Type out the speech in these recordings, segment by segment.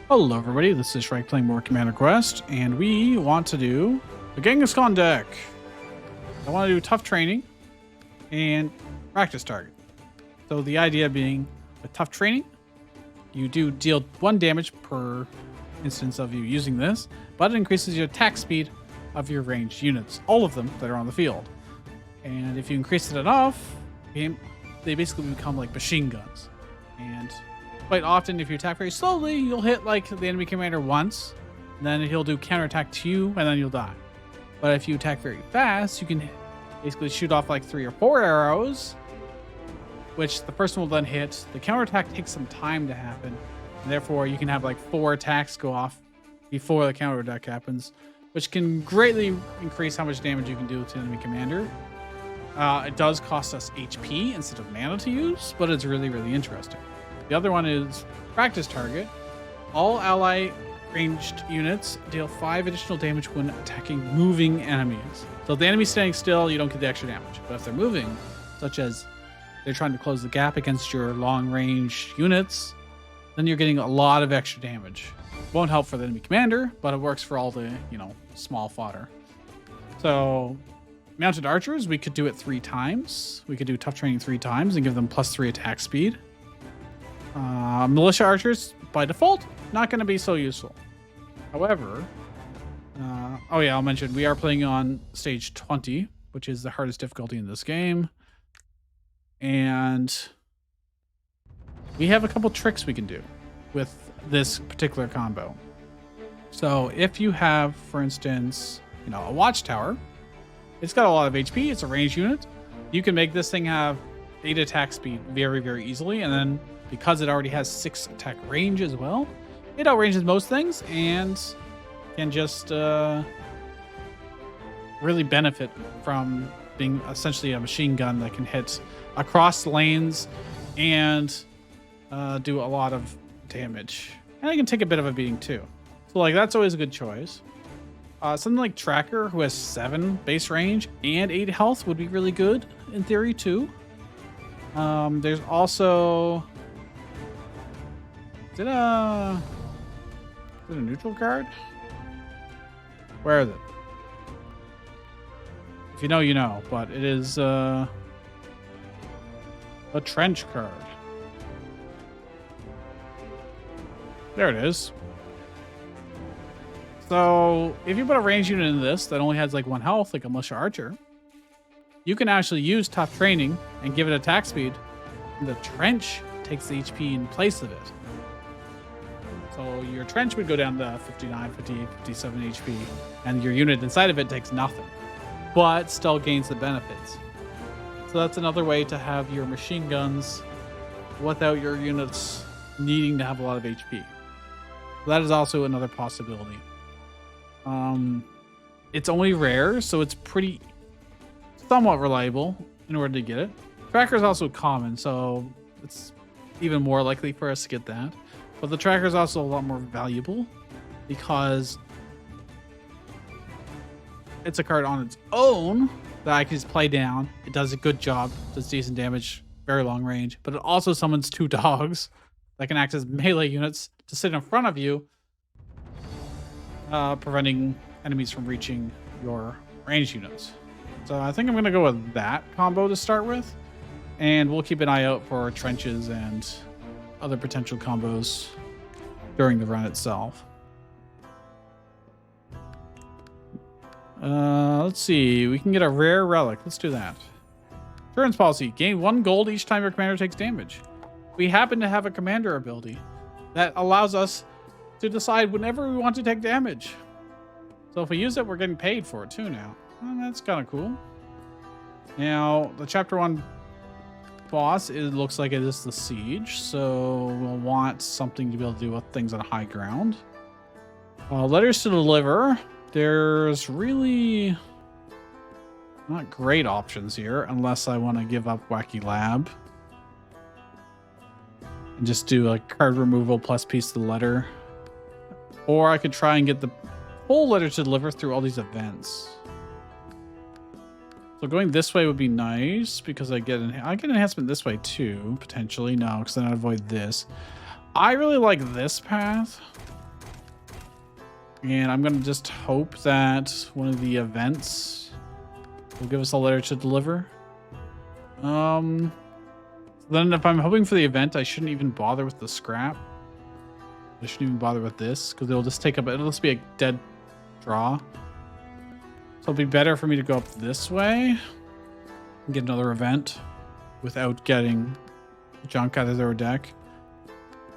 Hello everybody, this is Shrike playing more Commander Quest, and we want to do the Genghaskon deck. I want to do tough training and practice target. So the idea being, with tough training, you do deal 1 damage per instance of you using this, but it increases your attack speed of your ranged units, all of them that are on the field. And if you increase it enough, they basically become like machine guns. And quite often, if you attack very slowly, you'll hit like the enemy commander once, then he'll do counterattack to you, and then you'll die. But if you attack very fast, you can basically shoot off like 3 or 4 arrows, which the first one will then hit. The counterattack takes some time to happen, and therefore you can have like 4 attacks go off before the counterattack happens, which can greatly increase how much damage you can do to an enemy commander. It does cost us HP instead of mana to use, but it's really, really interesting. The other one is practice target. All ally ranged units deal 5 additional damage when attacking moving enemies. So if the enemy's standing still, you don't get the extra damage. But if they're moving, such as they're trying to close the gap against your long range units, then you're getting a lot of extra damage. Won't help for the enemy commander, but it works for all the, small fodder. So mounted archers, we could do it 3 times. We could do tough training 3 times and give them +3 attack speed. Militia archers, by default, not going to be so useful. However, I'll mention we are playing on stage 20, which is the hardest difficulty in this game. And we have a couple tricks we can do with this particular combo. So if you have, for instance, a watchtower, it's got a lot of HP, it's a ranged unit. You can make this thing have 8 attack speed very, very easily, and then because it already has 6 attack range as well, it outranges most things and can just really benefit from being essentially a machine gun that can hit across lanes and do a lot of damage. And it can take a bit of a beating too. So that's always a good choice. Something like Tracker, who has 7 base range and 8 health, would be really good in theory too. There's also... Is it a neutral card? Where is it? If you know, you know, but it is a trench card. There it is. So if you put a ranged unit in this that only has like 1 health, like a militia archer, you can actually use tough training and give it attack speed. And the trench takes the HP in place of it. So your trench would go down to 59, 58, 57 HP, and your unit inside of it takes nothing, but still gains the benefits. So that's another way to have your machine guns without your units needing to have a lot of HP. So that is also another possibility. It's only rare, so it's pretty somewhat reliable in order to get it. Tracker is also common, so it's even more likely for us to get that. But the tracker is also a lot more valuable because it's a card on its own that I can just play down. It does a good job, does decent damage, very long range, but it also summons 2 dogs that can act as melee units to sit in front of you, preventing enemies from reaching your ranged units. So I think I'm going to go with that combo to start with, and we'll keep an eye out for trenches and other potential combos during the run itself. Let's see. We can get a rare relic. Let's do that. Turns policy. Gain 1 gold each time your commander takes damage. We happen to have a commander ability that allows us to decide whenever we want to take damage. So if we use it, we're getting paid for it too now. Well, that's kind of cool. Now, the chapter 1 boss, it looks like it is the siege, so we'll want something to be able to do with things on high ground. Letters to deliver. There's really not great options here unless I want to give up Wacky Lab and just do a card removal plus piece of the letter, or I could try and get the full letter to deliver through all these events. So going this way would be nice because I get enhancement this way too, potentially. No, because then I'd avoid this. I really like this path And I'm going to just hope that one of the events will give us a letter to deliver. Then if I'm hoping for the event, I shouldn't even bother with the scrap. I shouldn't even bother with this because it'll just take up, it'll just be a dead draw. So it'll be better for me to go up this way and get another event without getting junk out of their deck.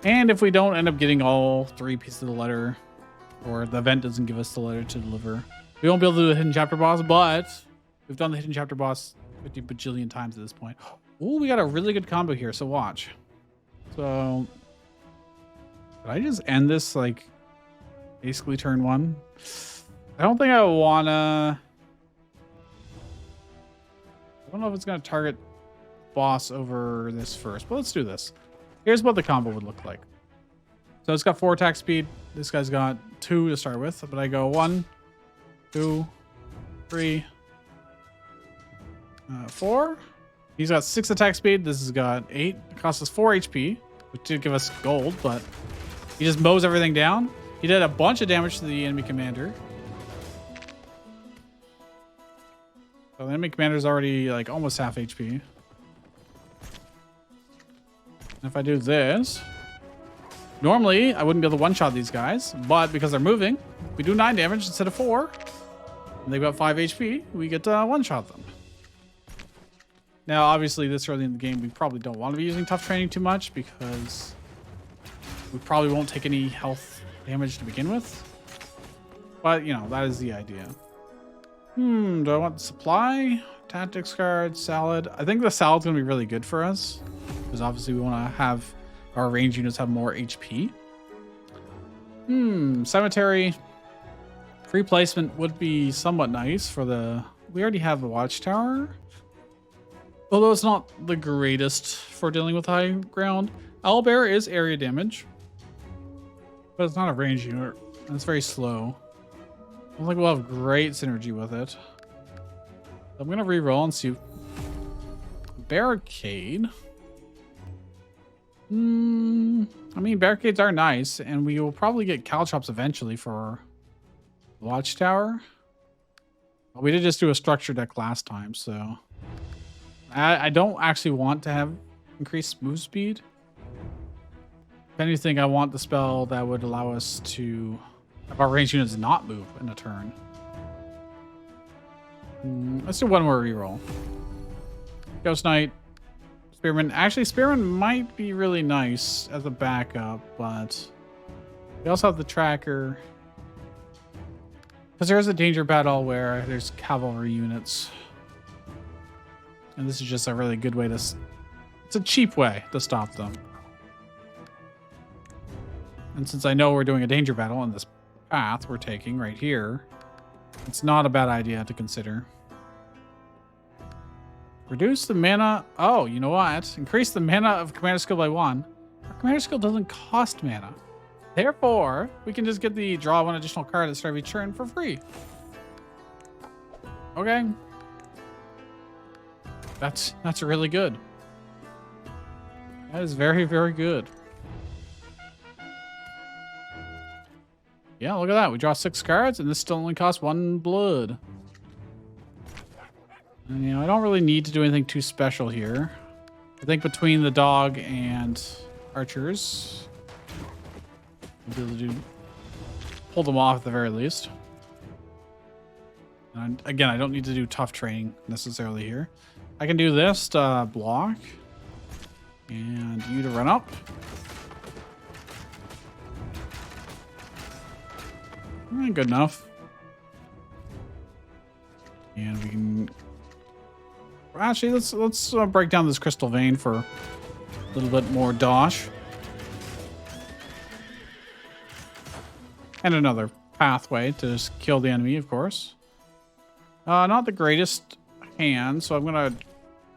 And if we don't end up getting all 3 pieces of the letter, or the event doesn't give us the letter to deliver, we won't be able to do the hidden chapter boss, but we've done the hidden chapter boss 50 bajillion times at this point. Oh, we got a really good combo here, so watch. So, did I just end this, like, basically turn 1? I don't think I wanna... I don't know if it's gonna target boss over this first, but let's do this. Here's what the combo would look like. So it's got 4 attack speed. This guy's got 2 to start with, but I go 1, 2, 3, 4. He's got 6 attack speed. This has got 8. It costs us 4 HP, which did give us gold, but he just mows everything down. He did a bunch of damage to the enemy commander. So the enemy commander is already like almost half HP. And if I do this, normally I wouldn't be able to one-shot these guys, but because they're moving, we do 9 damage instead of 4. And they've got 5 HP. We get to one-shot them. Now, obviously, this early in the game, we probably don't want to be using tough training too much because we probably won't take any health damage to begin with. But, you know, that is the idea. Do I want the supply? Tactics card, salad. I think the salad's going to be really good for us because obviously we want to have our range units have more HP. Cemetery. Free placement would be somewhat nice for the... We already have the watchtower. Although it's not the greatest for dealing with high ground. Owlbear is area damage. But it's not a range unit. And it's very slow. I don't think we'll have great synergy with it. I'm going to reroll and see. Barricade. I mean, barricades are nice. And we will probably get caltrops eventually for watchtower. Well, we did just do a structure deck last time, so... I don't actually want to have increased move speed. If anything, I want the spell that would allow us to have our range units not move in a turn. Let's do one more reroll. Ghost Knight. Spearman. Actually, Spearman might be really nice as a backup, but we also have the tracker. Because there is a danger battle where there's cavalry units. And this is just a really good way to... It's a cheap way to stop them. And since I know we're doing a danger battle on this path we're taking right here, it's not a bad idea to consider. Reduce the mana... Oh, you know what? Increase the mana of commander skill by 1. Our commander skill doesn't cost mana. Therefore, we can just get the draw 1 additional card at the start of each turn for free. Okay. That's really good. That is very, very good. Yeah, look at that. We draw 6 cards, and this still only costs 1 blood. And, you know, I don't really need to do anything too special here. I think between the dog and archers, we'll be able to pull them off at the very least. And again, I don't need to do tough training necessarily here. I can do this to block. And you to run up. Good enough. And we can... Actually, let's break down this crystal vein for a little bit more dosh. And another pathway to just kill the enemy, of course. Not the greatest hand, so I'm gonna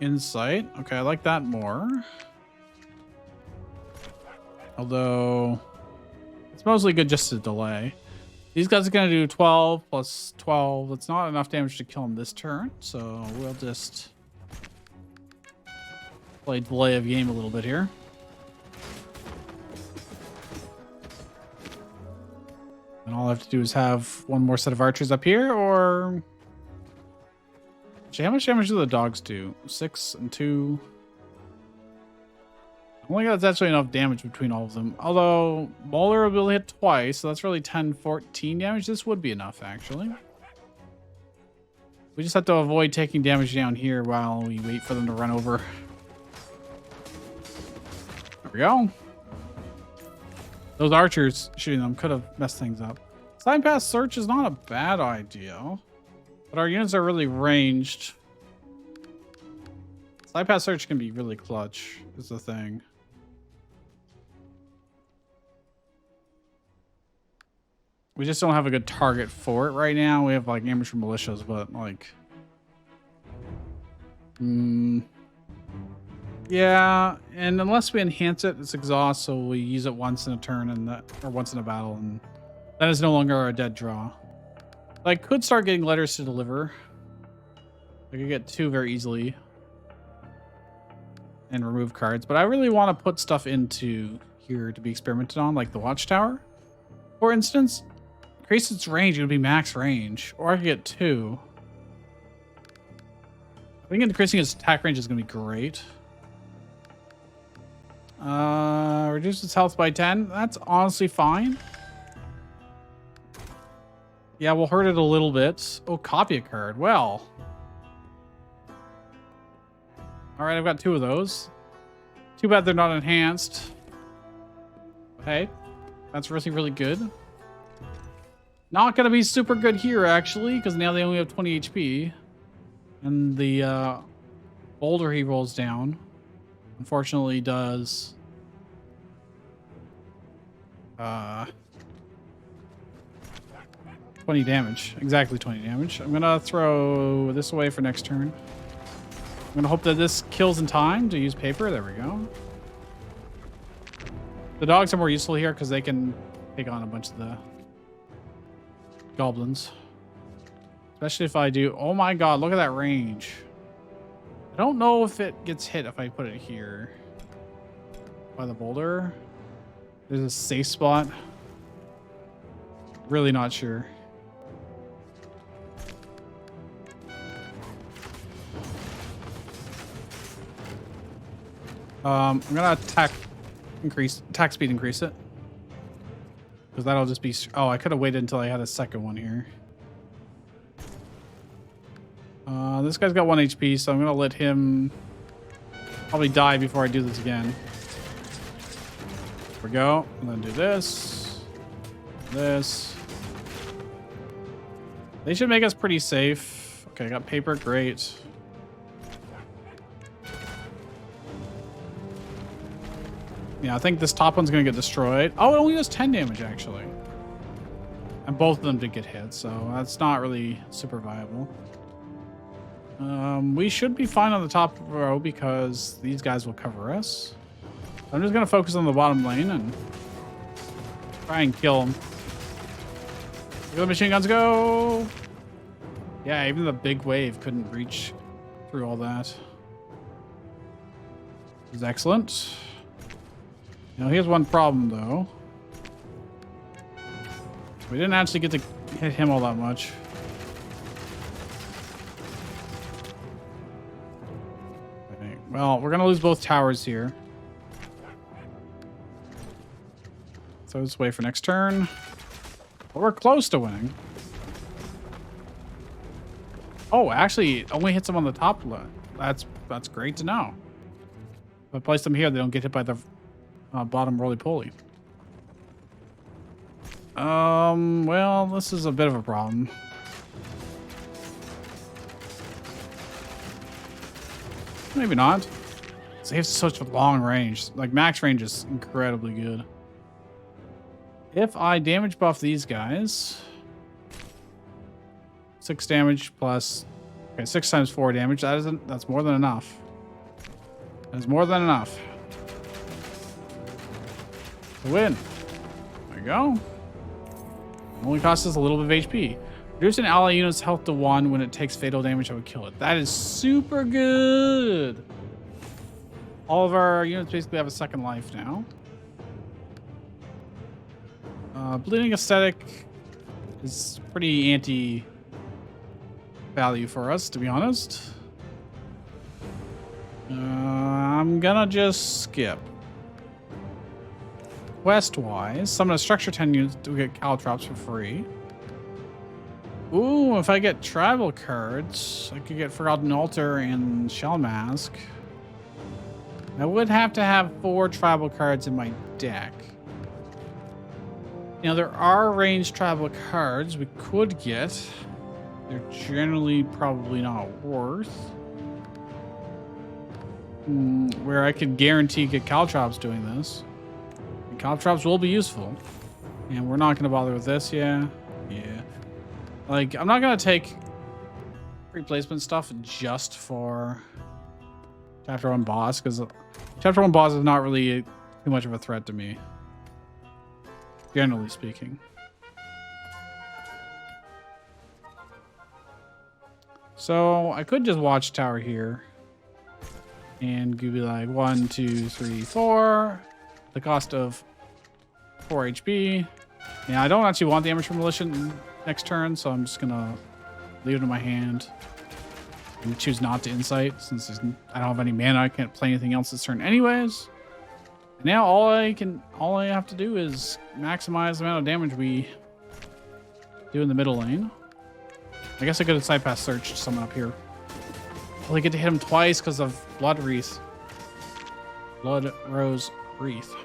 insight. Okay, I like that more. Although it's mostly good just to delay. These guys are gonna do 12 plus 12. It's not enough damage to kill him this turn, so we'll just play delay of game a little bit here. And all I have to do is have one more set of archers up here, or... Actually, how much damage do the dogs do? 6 and 2. I don't think that's actually enough damage between all of them. Although, Bowler will hit twice, so that's really 10, 14 damage. This would be enough, actually. We just have to avoid taking damage down here while we wait for them to run over. There we go. Those archers shooting them could have messed things up. Side pass search is not a bad idea. But our units are really ranged. Side pass search can be really clutch, is the thing. We just don't have a good target for it right now. We have like amateur militias, but like... yeah, and unless we enhance it, it's exhaust, so we use it once in a turn or once in a battle, and that is no longer a dead draw. I could start getting letters to deliver. I could get 2 very easily. And remove cards. But I really want to put stuff into here to be experimented on, like the watchtower. For instance, increase its range, it would be max range. Or I could get 2. I think increasing its attack range is going to be great. Reduce its health by 10. That's honestly fine. Yeah, we'll hurt it a little bit. Oh, copy a card. Well. All right, I've got 2 of those. Too bad they're not enhanced. Hey, that's really, really good. Not going to be super good here, actually, because now they only have 20 HP. And the boulder he rolls down, unfortunately, does... 20 damage. Exactly 20 damage. I'm going to throw this away for next turn. I'm going to hope that this kills in time to use paper. There we go. The dogs are more useful here because they can take on a bunch of the goblins. Especially if I do... Oh my god, look at that range. I don't know if it gets hit if I put it here. By the boulder. There's a safe spot. Really not sure. I'm gonna attack speed increase it. Because that'll just be... Oh, I could have waited until I had a second one here. This guy's got 1 HP, so I'm gonna let him probably die before I do this again. There we go. And then do this. This. They should make us pretty safe. Okay, I got paper. Great. Yeah, I think this top one's going to get destroyed. Oh, it only does 10 damage, actually. And both of them did get hit, so that's not really super viable. We should be fine on the top row because these guys will cover us. So I'm just going to focus on the bottom lane and try and kill them. Look at the machine guns go! Yeah, even the big wave couldn't reach through all that. This is excellent. Now, here's one problem, though. We didn't actually get to hit him all that much. Okay. Well, we're going to lose both towers here. So let's wait for next turn. But we're close to winning. Oh, actually, it only hits them on the top left. That's great to know. If I place them here, they don't get hit by the bottom roly-poly. Well, this is a bit of a problem. Maybe not. They have such a long range. Like, max range is incredibly good. If I damage buff these guys... 6 damage plus... Okay, 6 times 4 damage. That's more than enough. That is more than enough. To win. There you go. Only costs us a little bit of HP. Reduce an ally unit's health to 1 when it takes fatal damage. I would kill it. That is super good. All of our units basically have a second life now. Bleeding aesthetic is pretty anti value for us, to be honest. I'm gonna just skip. Quest-wise, summon a structure 10 units to get caltrops for free. Ooh, if I get tribal cards, I could get Forgotten Altar and Shell Mask. I would have to have 4 tribal cards in my deck. Now, there are ranged tribal cards we could get. They're generally probably not worth. Where I could guarantee get caltrops doing this. And caltrops will be useful. And we're not going to bother with this, yeah. Like, I'm not going to take replacement stuff just for Chapter 1 boss, because Chapter 1 boss is not really too much of a threat to me. Generally speaking. So, I could just Watchtower here. And be like 1, 2, 3, 4. The cost of 4 HP. Yeah, I don't actually want the Amateur Militia next turn, so I'm just gonna leave it in my hand. And choose not to Insight, since I don't have any mana. I can't play anything else this turn anyways. And now all I have to do is maximize the amount of damage we do in the middle lane. I guess I could have side pass searched someone up here. Only get to hit him twice because of Blood Wreath. Blood Rose Wreath.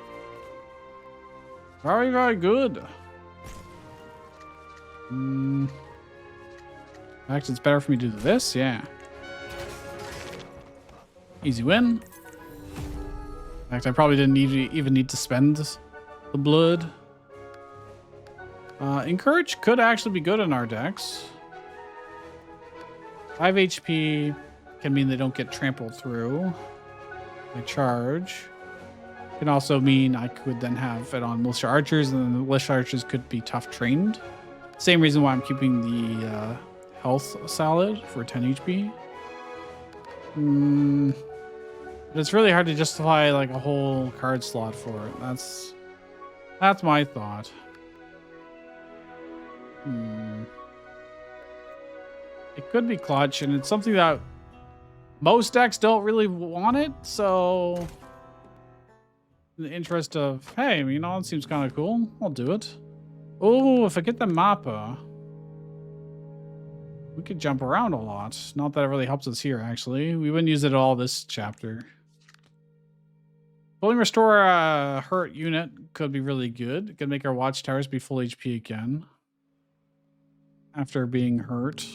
Very, very good. In fact, it's better for me to do this, yeah. Easy win. In fact, I probably didn't even need to spend the blood. Encourage could actually be good in our decks. 5 HP can mean they don't get trampled through. I charge. Can also mean I could then have it on militia archers, and then the militia archers could be tough trained. Same reason why I'm keeping the health salad for 10 HP. But it's really hard to justify like a whole card slot for it. That's my thought. It could be clutch, and it's something that most decks don't really want it, so in the interest of, hey, you know, it seems kind of cool, I'll do it. Oh, if I get the Mappa, we could jump around a lot. Not that it really helps us here, actually. We wouldn't use it at all this chapter. Fully restore a hurt unit could be really good. It could make our watchtowers be full HP again after being hurt.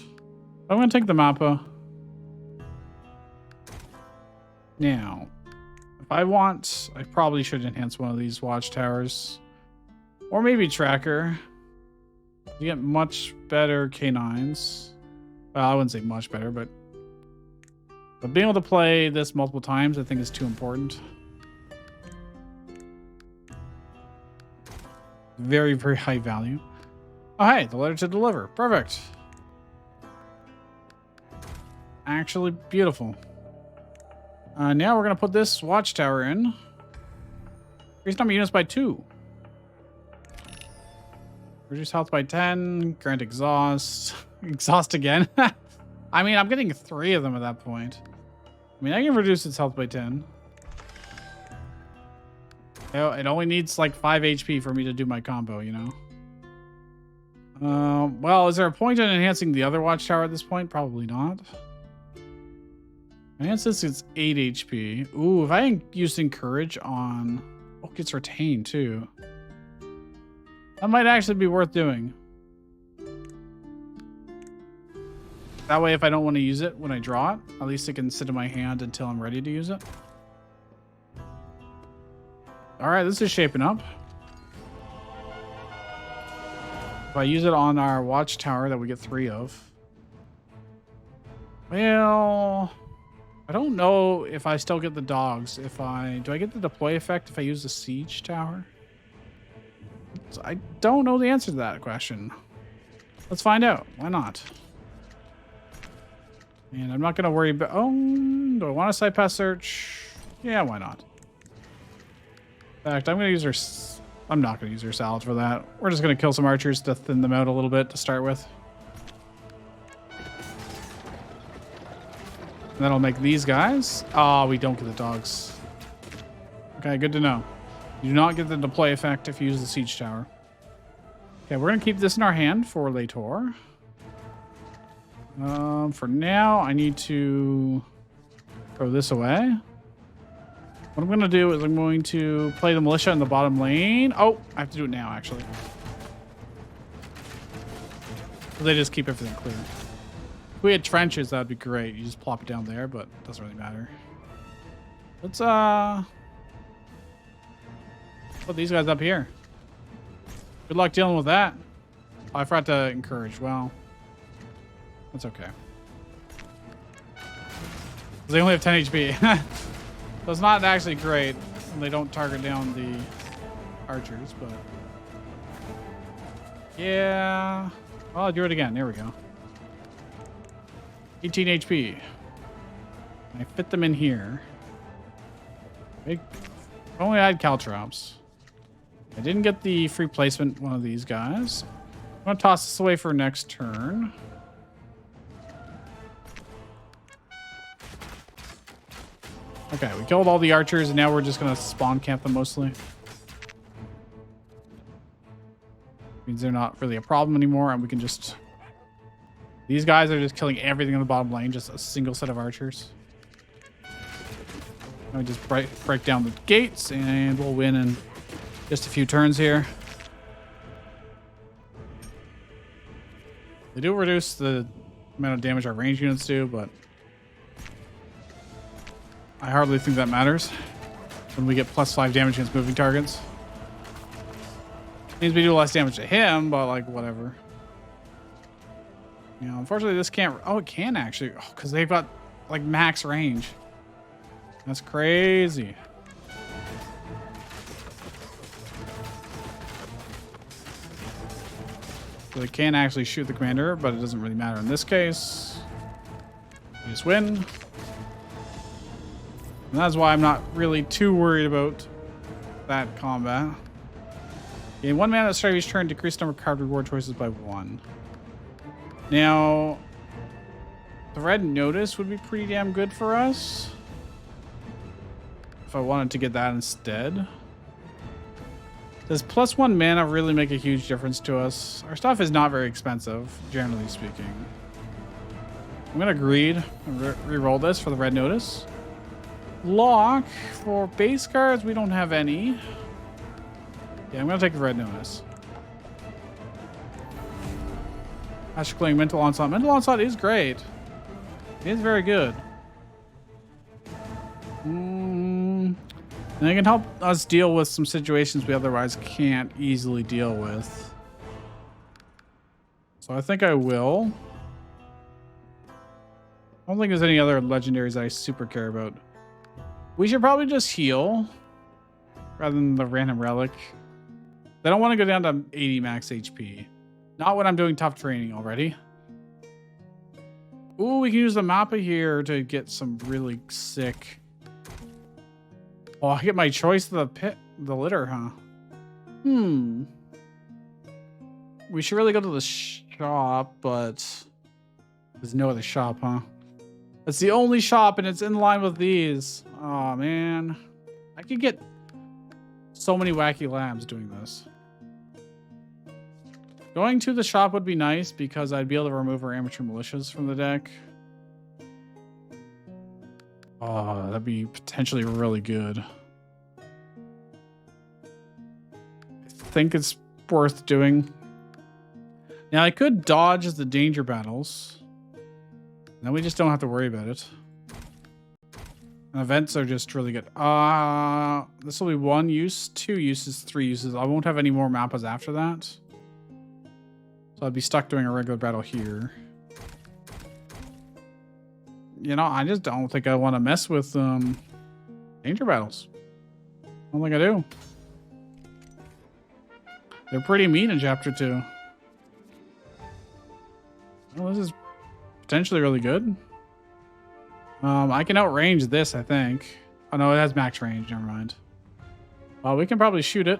I'm going to take the Mappa. Now, if I want, I probably should enhance one of these watchtowers. Or maybe Tracker. You get much better K9s. Well, I wouldn't say much better, but being able to play this multiple times, I think is too important. Very, very high value. Oh, hey, the letter to deliver. Perfect. Actually beautiful. Now we're going to put this watchtower in. Increase number of units by 2. Reduce health by 10. Grant exhaust. Exhaust again. I mean, I'm getting 3 of them at that point. I mean, I can reduce its health by 10. It only needs like 5 HP for me to do my combo, you know? Well, is there a point in enhancing the other watchtower at this point? Probably not. Enhance this, it's 8 HP. Ooh, if I used Encourage on... Oh, it gets retained too. That might actually be worth doing. That way, if I don't want to use it when I draw it, at least it can sit in my hand until I'm ready to use it. Alright, this is shaping up. If I use it on our watchtower that we get 3 of. Well, I don't know if I still get the dogs. Do I get the deploy effect if I use the siege tower? I don't know the answer to that question. Let's find out. Why not? And I'm not going to worry about... Oh, do I want to side pass search? Yeah, why not? In fact, I'm going to use I'm not going to use their salad for that. We're just going to kill some archers to thin them out a little bit to start with. And that'll make these guys. Oh, we don't get the dogs. Okay, good to know. You do not get the deploy effect if you use the siege tower. Okay, we're going to keep this in our hand for later. For now, I need to throw this away. What I'm going to do is I'm going to play the militia in the bottom lane. Oh, I have to do it now, actually. So they just keep everything clear. If we had trenches, that would be great. You just plop it down there, but it doesn't really matter. Let's put these guys up here. Good luck dealing with that. Oh, I forgot to encourage. Well, that's okay. They only have 10 HP. So it's not actually great when they don't target down the archers, but yeah. Well, I'll do it again. There we go. 18 HP. I fit them in here. Big. Only I had caltrops. I didn't get the free placement one of these guys. I'm going to toss this away for next turn. Okay, we killed all the archers, and now we're just going to spawn camp them mostly. Means they're not really a problem anymore, and we can just... These guys are just killing everything in the bottom lane, just a single set of archers. Now we just break down the gates, and we'll win in just a few turns here. They do reduce the amount of damage our range units do, but I hardly think that matters when we get +5 damage against moving targets. Means we do less damage to him, but like whatever. You know, unfortunately this can't. Oh, it can actually, because they've got like max range. That's crazy. So they can actually shoot the commander, but it doesn't really matter in this case. We just win. And that's why I'm not really too worried about that combat. In 1 mana at the start of each turn, decrease the number of card reward choices by 1. Now, the red notice would be pretty damn good for us. If I wanted to get that instead. Does +1 mana really make a huge difference to us? Our stuff is not very expensive, generally speaking. I'm going to greed and re-roll this for the red notice. Lock for base cards, we don't have any. Yeah, I'm going to take the red notice. Ashcling Mental Onslaught. Mental Onslaught is great. It is very good. And it can help us deal with some situations we otherwise can't easily deal with. So I think I will. I don't think there's any other legendaries I super care about. We should probably just heal rather than the random relic. I don't want to go down to 80 max HP. Not when I'm doing tough training already. Ooh, we can use the mappa here to get some really sick. Oh, I get my choice of the litter, huh? We should really go to the shop, but there's no other shop, huh? It's the only shop, and it's in line with these. Oh, man. I could get so many wacky labs doing this. Going to the shop would be nice because I'd be able to remove our amateur militias from the deck. Oh, that'd be potentially really good. I think it's worth doing. Now, I could dodge the danger battles. Then we just don't have to worry about it. And events are just really good. This will be 1 use, 2 uses, 3 uses. I won't have any more mappas after that. So I'd be stuck doing a regular battle here. You know, I just don't think I want to mess with danger battles. I don't think I do. They're pretty mean in Chapter 2. Well, this is potentially really good. I can outrange this, I think. Oh, no, it has max range. Never mind. Well, we can probably shoot it.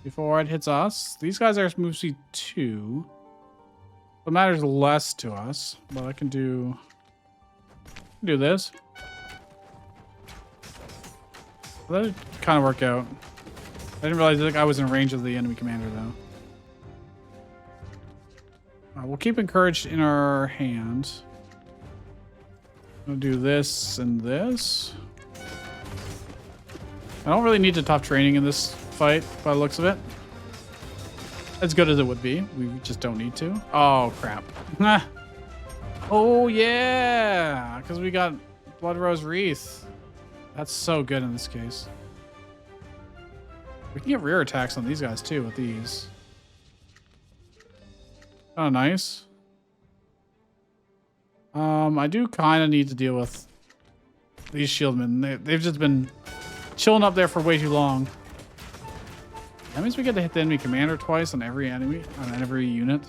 before it hits us. These guys are move speed 2. It matters less to us, but I can do this. That did kind of work out. I didn't realize that I was in range of the enemy commander, though. We'll keep encouraged in our hand. I'll do this and this. I don't really need to tough training in this fight, by the looks of it. As good as it would be. We just don't need to. Oh, crap. Oh, yeah! Because we got Blood Rose Wreath. That's so good in this case. We can get rear attacks on these guys, too, with these. Oh, nice. I do kind of need to deal with these shieldmen. They've just been chilling up there for way too long. That means we get to hit the enemy commander twice on every enemy, on every unit.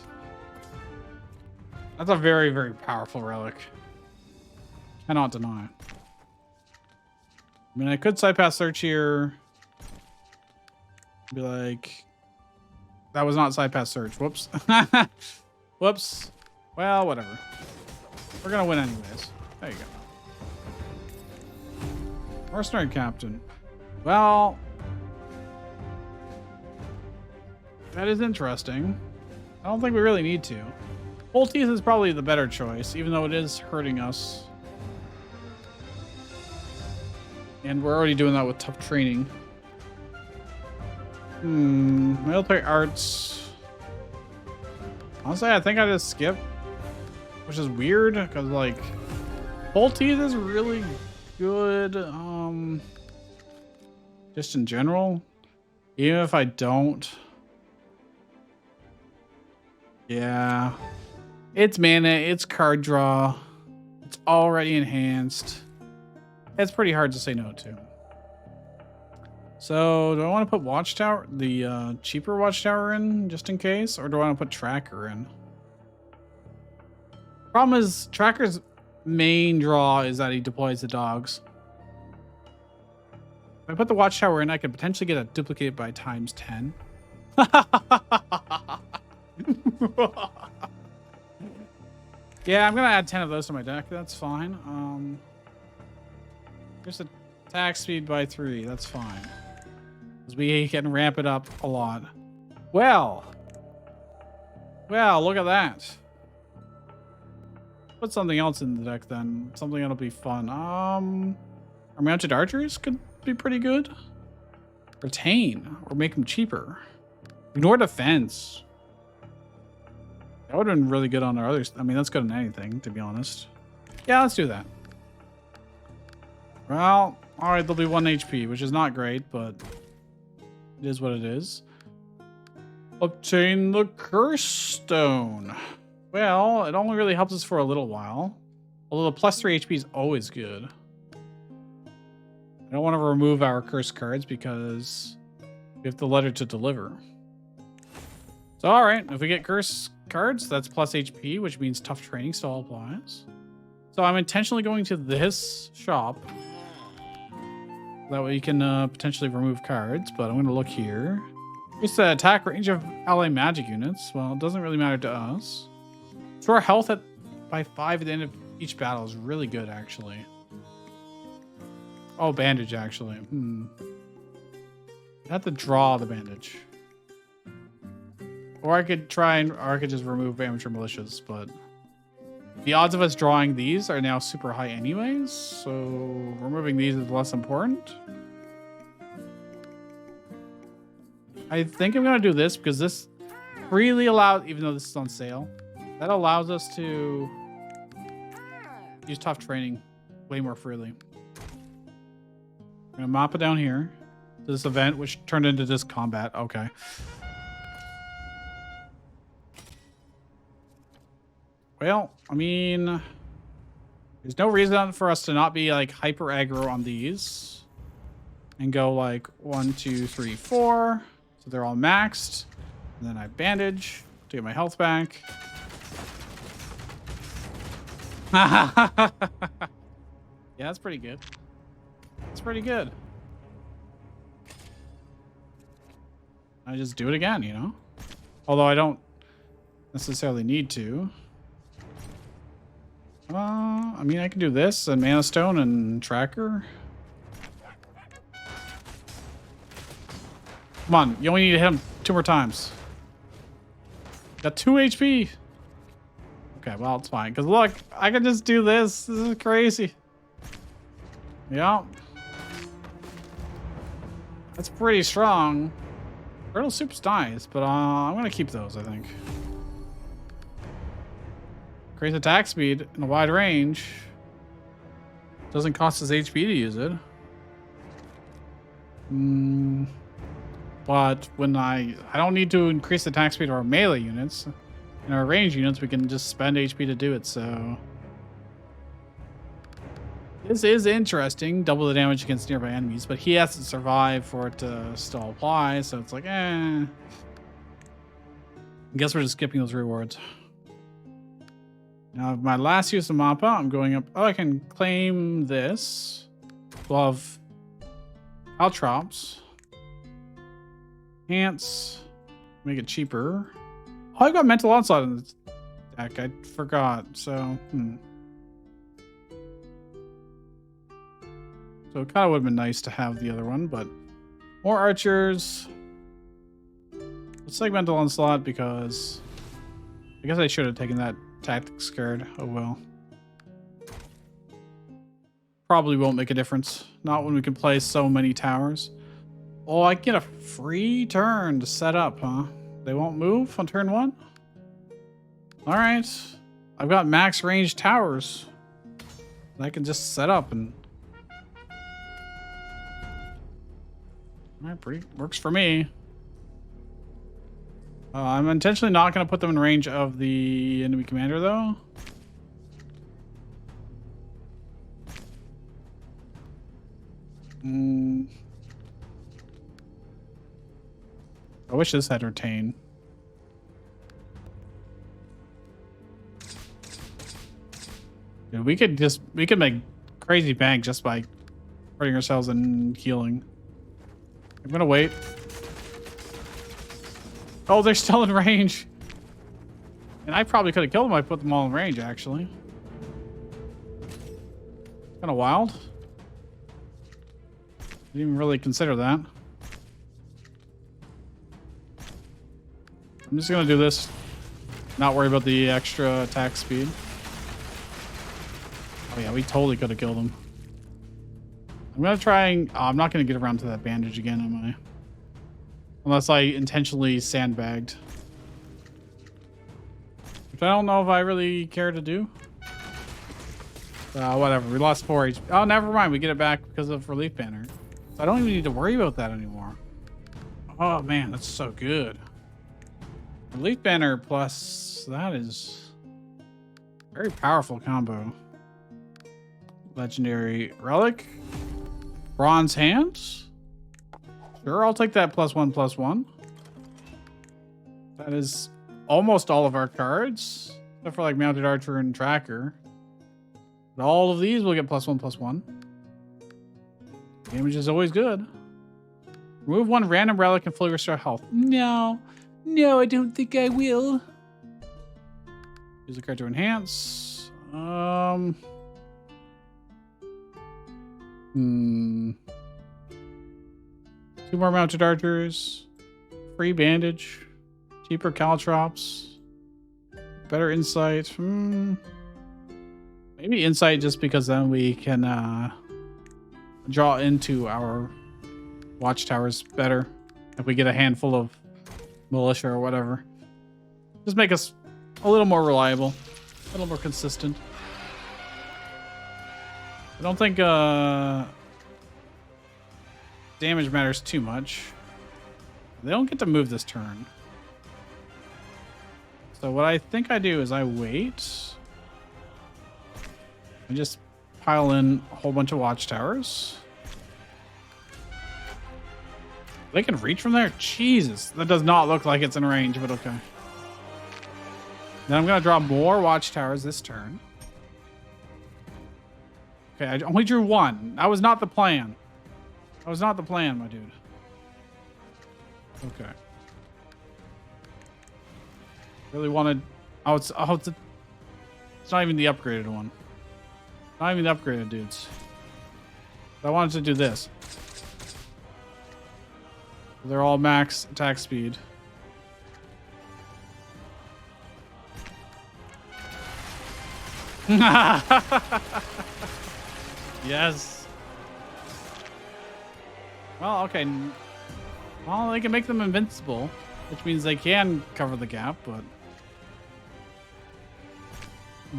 That's a very, very powerful relic. Cannot deny. I mean, I could side pass search here. Be like, that was not side pass search. Whoops. Whoops. Well, whatever. We're gonna win anyways. There you go. Mercenary captain. Well, that is interesting. I don't think we really need to. Full teeth is probably the better choice, even though it is hurting us. And we're already doing that with tough training. Military arts. Honestly, I think I just skip. Which is weird, because like full teeth is really good. Just in general. Even if I don't. Yeah. It's mana, it's card draw. It's already enhanced. It's pretty hard to say no to. So, do I want to put Watchtower, the cheaper Watchtower in, just in case? Or do I want to put Tracker in? Problem is, Tracker's main draw is that he deploys the dogs. If I put the Watchtower in, I could potentially get a duplicate by times 10. Yeah, I'm going to add 10 of those to my deck. That's fine. Just attack speed by 3. That's fine. Because we can ramp it up a lot. Well, look at that. Put something else in the deck then. Something that'll be fun. Our mounted archers could be pretty good. Retain or make them cheaper. Ignore defense. That would have been really good on our others. I mean, that's good on anything, to be honest. Yeah, let's do that. Well, all right, they'll be 1 HP, which is not great, but it is what it is. Obtain the Curse Stone. Well, it only really helps us for a little while. Although the plus 3 HP is always good. I don't want to remove our curse cards because we have the letter to deliver. So, all right, if we get curse cards, that's plus HP, which means tough training still applies. So I'm intentionally going to this shop. That way you can potentially remove cards, but I'm going to look here. It's the attack range of ally magic units. Well, it doesn't really matter to us. So our health by 5 at the end of each battle is really good, actually. Oh, bandage, actually. I have to draw the bandage. Or I could just remove amateur militias, but the odds of us drawing these are now super high anyways, so removing these is less important. I think I'm going to do this because this freely allows, even though this is on sale, that allows us to use tough training way more freely. I'm going to mop it down here to this event, which turned into this combat. Okay. Well, I mean, there's no reason for us to not be like hyper aggro on these and go like 1, 2, 3, 4. So they're all maxed. And then I bandage to get my health back. Yeah, that's pretty good. That's pretty good. I just do it again, you know? Although I don't necessarily need to. I mean, I can do this and Mana Stone and Tracker. Come on, you only need to hit him 2 more times. Got 2 HP. Okay, well, it's fine. Because look, I can just do this. This is crazy. Yeah. That's pretty strong. Turtle Soup's nice, but I'm going to keep those, I think. Increase attack speed in a wide range. Doesn't cost us HP to use it. But when I don't need to increase the attack speed of our melee units. In our range units, we can just spend HP to do it, so... This is interesting. Double the damage against nearby enemies, but he has to survive for it to still apply, so it's like, I guess we're just skipping those rewards. Now, my last use of Mappa, I'm going up... Oh, I can claim this. 12 Caltrops. Enhance. Make it cheaper. Oh, I got Mental Onslaught in the deck. I forgot. So, So it kind of would have been nice to have the other one, but more archers. Let's take Mental Onslaught because I guess I should have taken that Tactics card. Oh well. Probably won't make a difference. Not when we can play so many towers. Oh, I get a free turn to set up, huh? They won't move on turn 1? Alright. I've got max range towers. I can just set up and... Alright, pretty works for me. I'm intentionally not going to put them in range of the enemy commander, though. I wish this had retain. Dude, we could make crazy bank just by hurting ourselves and healing. I'm gonna wait. Oh, they're still in range. And I probably could have killed them if I put them all in range, actually. Kind of wild. Didn't even really consider that. I'm just gonna do this. Not worry about the extra attack speed. Oh yeah, we totally could have killed him. I'm gonna try and... Oh, I'm not gonna get around to that bandage again, am I? Unless I intentionally sandbagged. Which I don't know if I really care to do. Whatever, we lost 4 HP. Oh, never mind, we get it back because of Relief Banner. So I don't even need to worry about that anymore. Oh man, that's so good. Relief Banner plus that is very powerful combo. Legendary Relic. Bronze Hands. Sure, I'll take that +1/+1. That is almost all of our cards. Except for like Mounted Archer and Tracker. But all of these will get +1/+1. Damage is always good. Remove 1 random relic and fully restore health. No. No, I don't think I will. Use the card to enhance. 2 more Mounted Archers. Free bandage. Cheaper caltrops. Better insight. Maybe insight just because then we can draw into our watchtowers better. If we get a handful of militia or whatever. Just make us a little more reliable. A little more consistent. I don't think damage matters too much. They don't get to move this turn. So what I think I do is I wait. I just pile in a whole bunch of watchtowers. They can reach from there? Jesus. That does not look like it's in range, but okay. Then I'm going to draw more watchtowers this turn. Okay, I only drew 1. That was not the plan. That was not the plan, my dude. Okay. Really wanted. Oh, it's not even the upgraded one. Not even the upgraded dudes. I wanted to do this. They're all max attack speed. Yes. Well, okay. Well, they can make them invincible, which means they can cover the gap, but...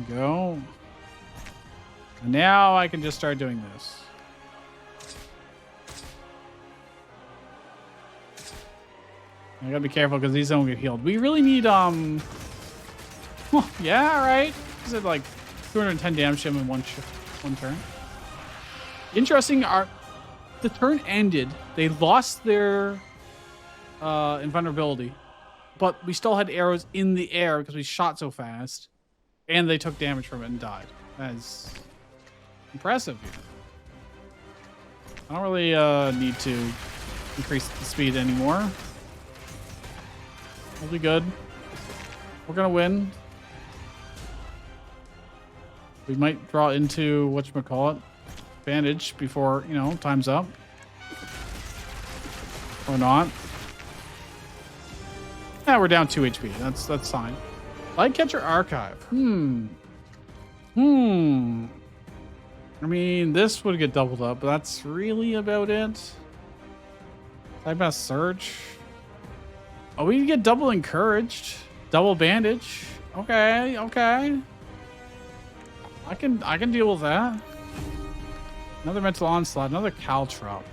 Go. And now I can just start doing this. I gotta be careful because these don't get healed. We really need, yeah, right. Is it like 210 damage to him in one turn? Interesting. The turn ended. They lost their invulnerability, but we still had arrows in the air because we shot so fast, and they took damage from it and died. That's impressive here. I don't really need to increase the speed anymore. We'll be good. We're gonna win. We might draw into whatchamacallit, bandage before, you know, time's up. Or not. Yeah, we're down 2 HP. That's fine. Lightcatcher Archive. I mean, this would get doubled up, but that's really about it. Type Surge. Oh, we can get double encouraged. Double bandage. Okay, okay. I can deal with that. Another mental onslaught, another caltrop.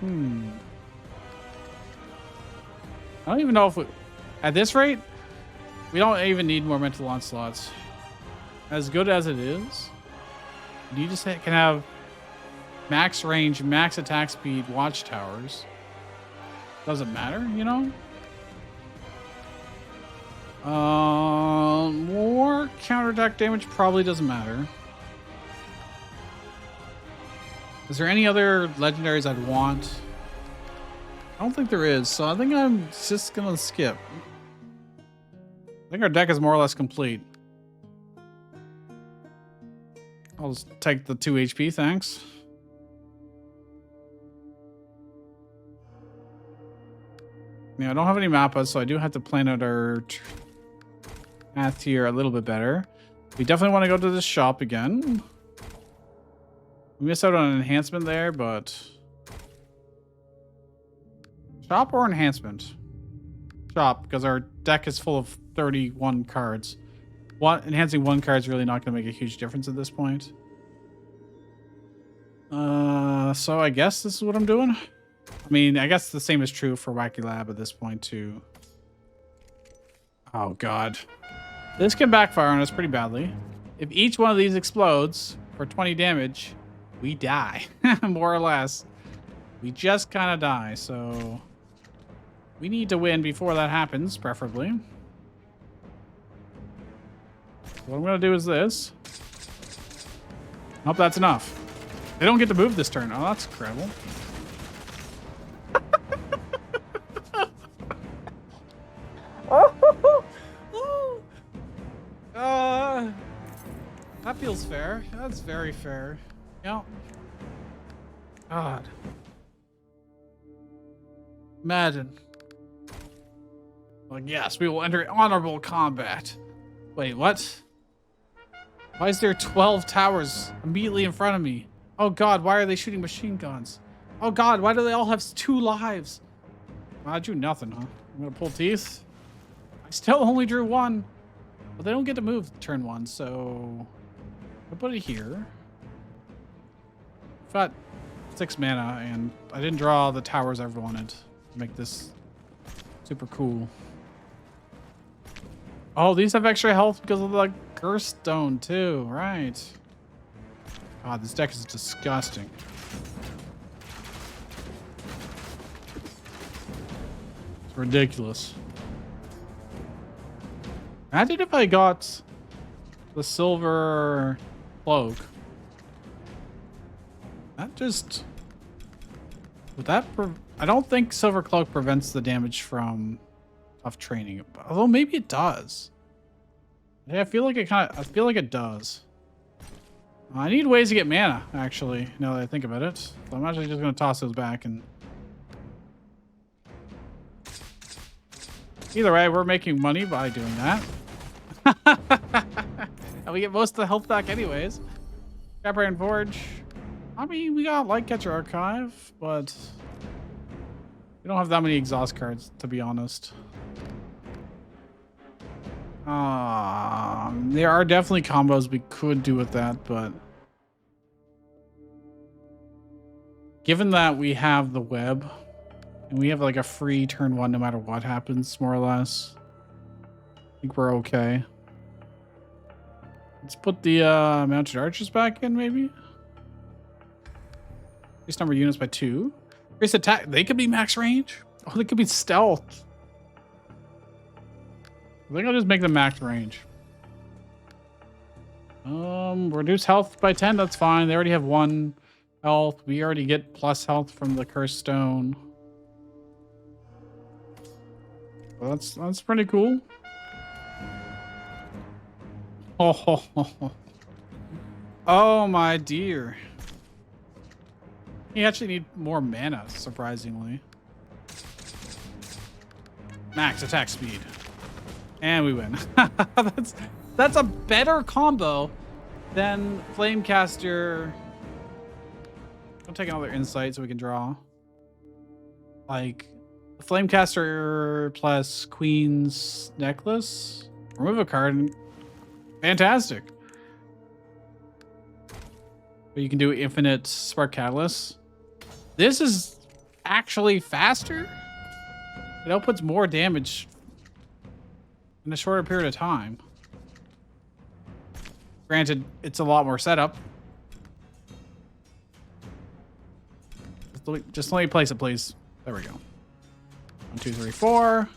I don't even know if we, at this rate, we don't even need more mental onslaughts. As good as it is, you just can have max range, max attack speed watchtowers. Doesn't matter, you know? More counterattack damage probably doesn't matter. Is there any other legendaries I'd want? I don't think there is, so I think I'm just gonna skip. I think our deck is more or less complete. I'll just take the 2 HP, thanks. Yeah, I don't have any mappas, so I do have to plan out our path here a little bit better. We definitely want to go to this shop again. We missed out on an enhancement there, but... Shop or enhancement? Shop, because our deck is full of 31 cards. Enhancing one card is really not going to make a huge difference at this point. So I guess this is what I'm doing. I mean, I guess the same is true for Wacky Lab at this point, too. Oh, God. This can backfire on us pretty badly. If each one of these explodes for 20 damage, we die. More or less. We just kind of die, so... We need to win before that happens, preferably. What I'm going to do is this. Hope that's enough. They don't get to move this turn. Oh, that's incredible. That feels fair. That's very fair. Yeah. God. Imagine. Like, yes, we will enter honorable combat. Wait, what? Why is there 12 towers immediately in front of me? Oh God, why are they shooting machine guns? Oh God, why do they all have 2 lives? I drew nothing, huh? I'm gonna pull teeth. I still only drew 1. But they don't get to move turn 1, so... I'll put it here. I've got 6 mana, and I didn't draw the towers I ever wanted to make this super cool. Oh, these have extra health because of the Curse Stone, too. Right. God, this deck is disgusting. It's ridiculous. Imagine if I got the silver cloak. That just... Would that... I don't think silver cloak prevents the damage from tough training. Although maybe it does. Yeah, I feel like it does. I need ways to get mana, actually, now that I think about it. So I'm actually just going to toss those back and... Either way, we're making money by doing that. And we get most of the health back anyways. Scrap and Forge. I mean, we got Lightcatcher Archive, but... we don't have that many exhaust cards, to be honest. There are definitely combos we could do with that, but given that we have the web and we have like a free turn 1 no matter what happens, more or less, I think we're okay. Let's put the mounted archers back in, maybe. Increase number of units by 2. Increase attack. They could be max range. Oh, they could be stealth. I think I'll just make them max range. Reduce health by 10. That's fine. They already have 1 health. We already get plus health from the cursed stone. Well, that's pretty cool. Oh my dear. You actually need more mana, surprisingly. Max attack speed. And we win. That's a better combo than Flamecaster. I'll take another insight so we can draw. Like Flamecaster plus Queen's Necklace. Remove a card. Fantastic. But you can do infinite Spark Catalyst. This is actually faster. It outputs more damage in a shorter period of time. Granted, it's a lot more setup. Just let me place it, please. There we go. 1, 2, 3, 4.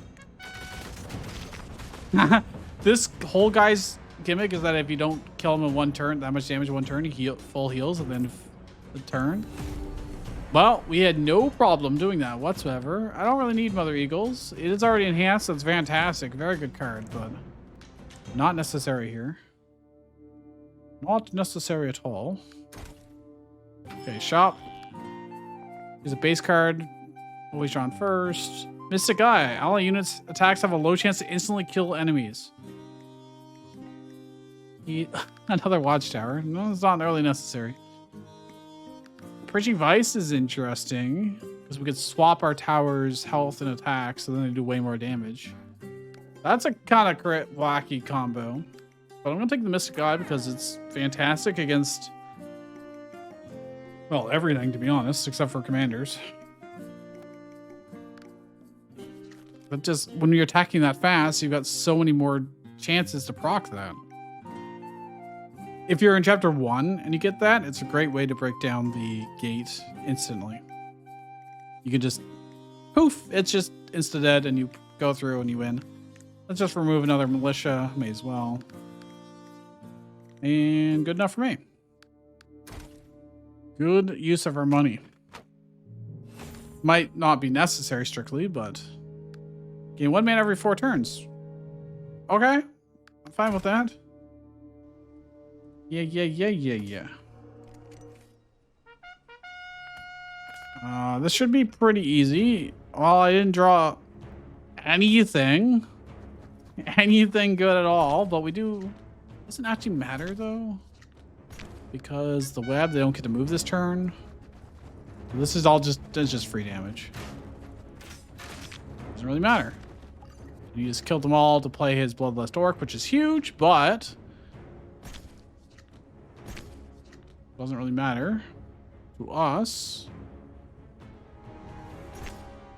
This whole guy's gimmick is that if you don't kill him in 1 turn, that much damage in 1 turn, he full heals and then the turn. Well, we had no problem doing that whatsoever. I don't really need Mother Eagles. It is already enhanced. That's fantastic. Very good card, but not necessary here. Not necessary at all. Okay, shop. Here's a base card. Always drawn first. Mystic Eye. Ally units attacks have a low chance to instantly kill enemies. Another Watchtower. No, it's not really necessary. Preaching Vice is interesting because we could swap our towers' health and attack, so then they do way more damage. That's a kind of wacky combo. But I'm going to take the Mystic Eye because it's fantastic against, well, everything, to be honest, except for commanders. But just when you're attacking that fast, you've got so many more chances to proc that. If you're in chapter 1 and you get that, it's a great way to break down the gate instantly. You can just poof, it's just insta-dead and you go through and you win. Let's just remove another militia, may as well. And good enough for me. Good use of our money. Might not be necessary strictly, but gain 1 mana every 4 turns. Okay, I'm fine with that. Yeah. This should be pretty easy. Well, I didn't draw anything good at all, but we do. Doesn't actually matter though, because the web, they don't get to move this turn. This is all just free damage. Doesn't really matter. You just killed them all to play his Bloodlust Orc, which is huge, but doesn't really matter to us.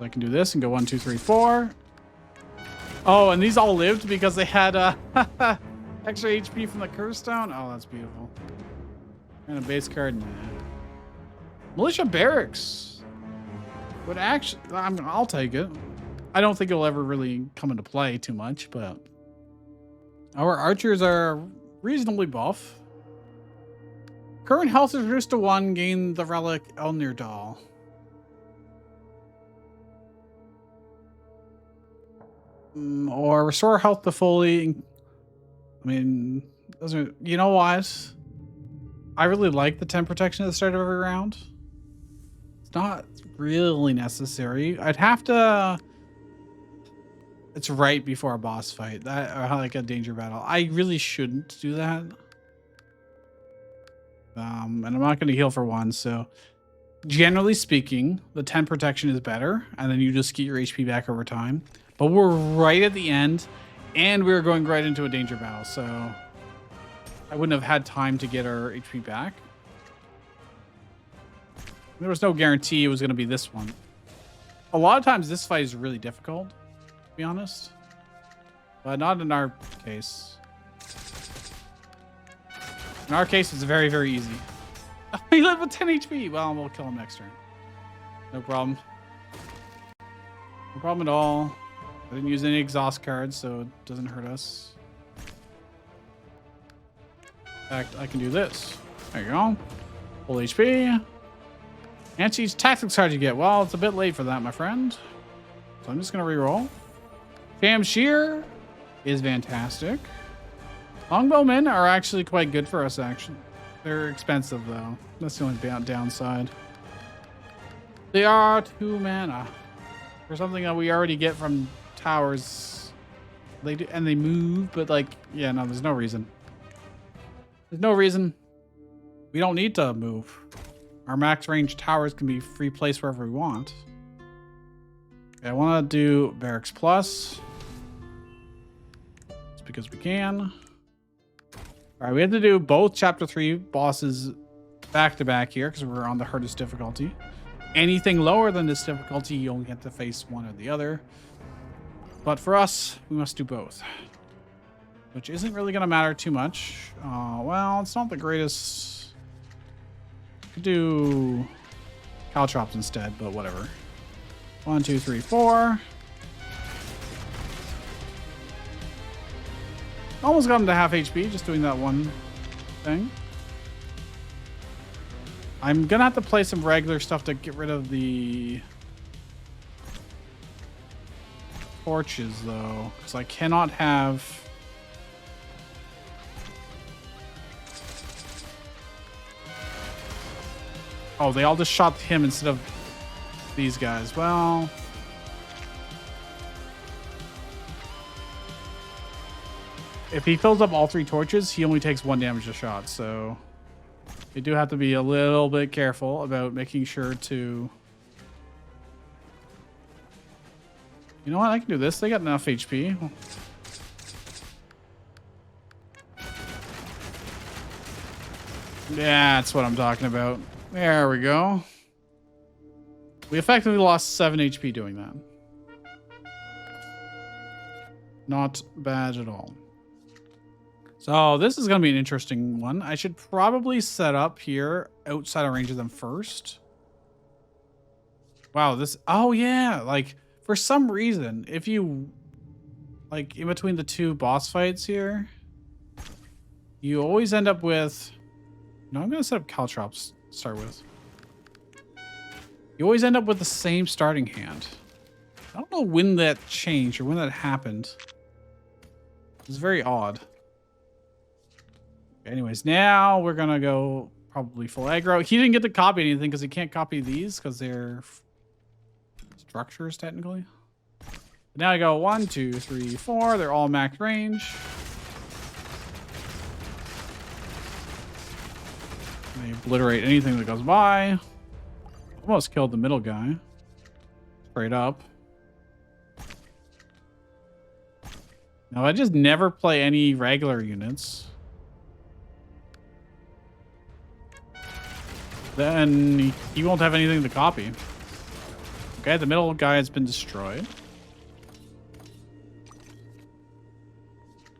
I can do this and go 1, 2, 3, 4. Oh, and these all lived because they had extra HP from the Curse Stone. Oh, that's beautiful. And a base card. Nah. Militia Barracks would actually. I'll take it. I don't think it'll ever really come into play too much, but our archers are reasonably buff. Current health is reduced to 1. Gain the relic Elnirdal. Or restore health to fully. I mean, doesn't, you know what? I really like the 10 protection at the start of every round. It's not really necessary. I'd have to. It's right before a boss fight. That or like a danger battle. I really shouldn't do that. And I'm not going to heal for one. So generally speaking, the 10 protection is better, and then you just get your HP back over time. But we're right at the end, and we're going right into a danger battle. So I wouldn't have had time to get our HP back. There was no guarantee it was going to be this one. A lot of times this fight is really difficult, to be honest. But not in our case. In our case, it's very, very easy. He left with 10 HP. Well, we'll kill him next turn. No problem. No problem at all. I didn't use any exhaust cards, so it doesn't hurt us. In fact, I can do this. There you go. Full HP. Anti's tactics card you get. Well, it's a bit late for that, my friend. So I'm just going to reroll. Shear is fantastic. Longbowmen are actually quite good for us, actually. They're expensive, though. That's the only downside. They are 2 mana. For something that we already get from towers. They do, and they move, but like, yeah, no, there's no reason. There's no reason. We don't need to move. Our max range towers can be free place wherever we want. Okay, I want to do Barracks Plus. Just because we can. All right, we have to do both Chapter 3 bosses back to back here because we're on the hardest difficulty. Anything lower than this difficulty, you only have to face one or the other. But for us, we must do both. Which isn't really going to matter too much. Well, it's not the greatest. Could do Caltrops instead, but whatever. 1, 2, 3, 4. Almost got him to half HP just doing that one thing. I'm gonna have to play some regular stuff to get rid of the torches, though, because I cannot have. Oh, they all just shot him instead of these guys. Well, if he fills up all 3 torches, he only takes 1 damage a shot. So you do have to be a little bit careful about making sure to. You know what? I can do this. They got enough HP. Yeah, that's what I'm talking about. There we go. We effectively lost 7 HP doing that. Not bad at all. So this is going to be an interesting one. I should probably set up here outside of range of them first. Wow, this... Oh, yeah. Like, for some reason, if you... Like, in between the 2 boss fights here, you always end up with... No, I'm going to set up Caltrops to start with. You always end up with the same starting hand. I don't know when that changed or when that happened. It's very odd. Anyways, now we're going to go probably full aggro. He didn't get to copy anything because he can't copy these because they're structures, technically. But now I go 1, 2, 3, 4. They're all max range. They obliterate anything that goes by. Almost killed the middle guy. Straight up. Now, I just never play any regular units. Then he won't have anything to copy. Okay, the middle guy has been destroyed.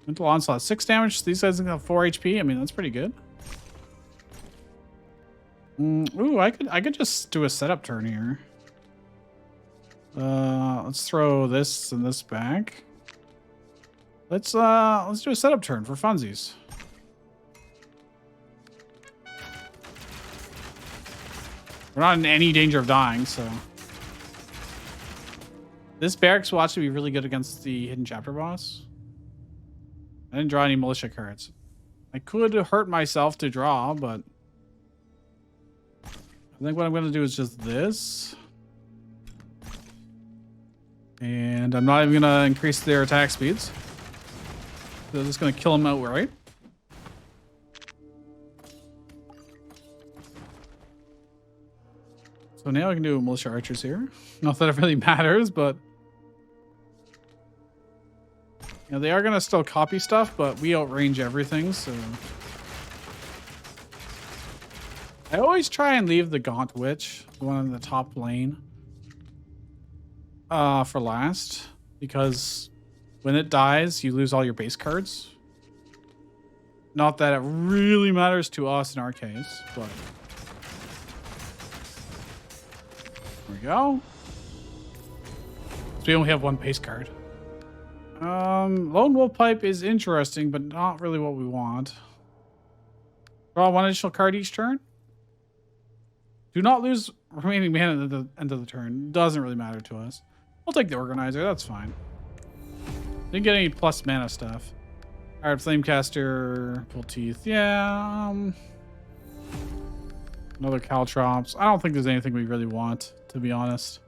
Mental Onslaught, 6 damage. These guys have 4 HP. I mean, that's pretty good. Ooh, I could just do a setup turn here. Let's throw this and this back. Let's do a setup turn for funsies. We're not in any danger of dying, so this barracks will actually be really good against the hidden chapter boss. I didn't draw any militia cards. I could hurt myself to draw, but I think what I'm going to do is just this. And I'm not even going to increase their attack speeds. So I'm just going to kill them outright. So now I can do militia archers here. Not that it really matters, but you know, they are going to still copy stuff, but we outrange everything, so I always try and leave the Gaunt Witch, the one in the top lane, for last, because when it dies, you lose all your base cards. Not that it really matters to us in our case, but there we go. So we only have one base card. Lone Wolf Pipe is interesting, but not really what we want. Draw one additional card each turn. Do not lose remaining mana at the end of the turn. Doesn't really matter to us. We'll take the Organizer. That's fine. Didn't get any plus mana stuff. All right, Flamecaster, Pull Teeth. Yeah. Another Caltrops. I don't think there's anything we really want, to be honest.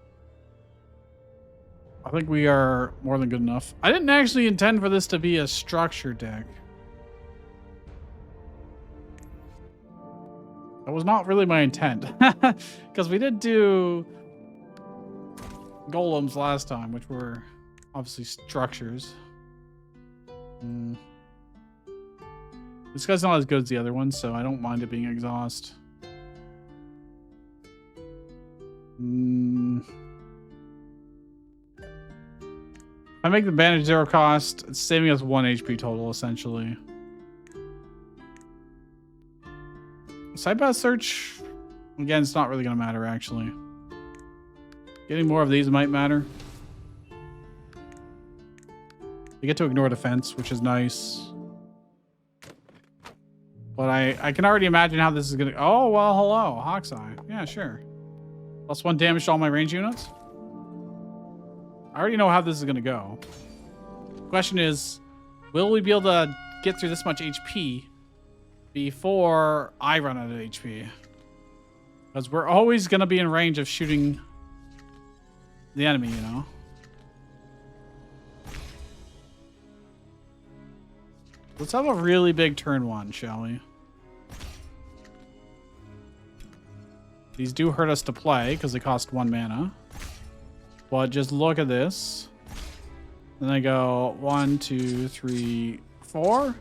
I think we are more than good enough. I didn't actually intend for this to be a structure deck. That was not really my intent. Because we did do golems last time, which were obviously structures. This guy's not as good as the other one, so I don't mind it being exhaust. I make the bandage 0 cost. It's saving us 1 HP total, essentially. Sidebound search, again, it's not really going to matter, actually. Getting more of these might matter. You get to ignore defense, which is nice. But I can already imagine how this is going to... Oh, well, hello. Hawk's Eye. Yeah, sure. +1 damage to all my range units. I already know how this is going to go. The question is, will we be able to get through this much HP before I run out of HP? Because we're always going to be in range of shooting the enemy, you know? Let's have a really big turn one, shall we? These do hurt us to play because they cost 1 mana. But just look at this. Then I go 1, 2, 3, 4.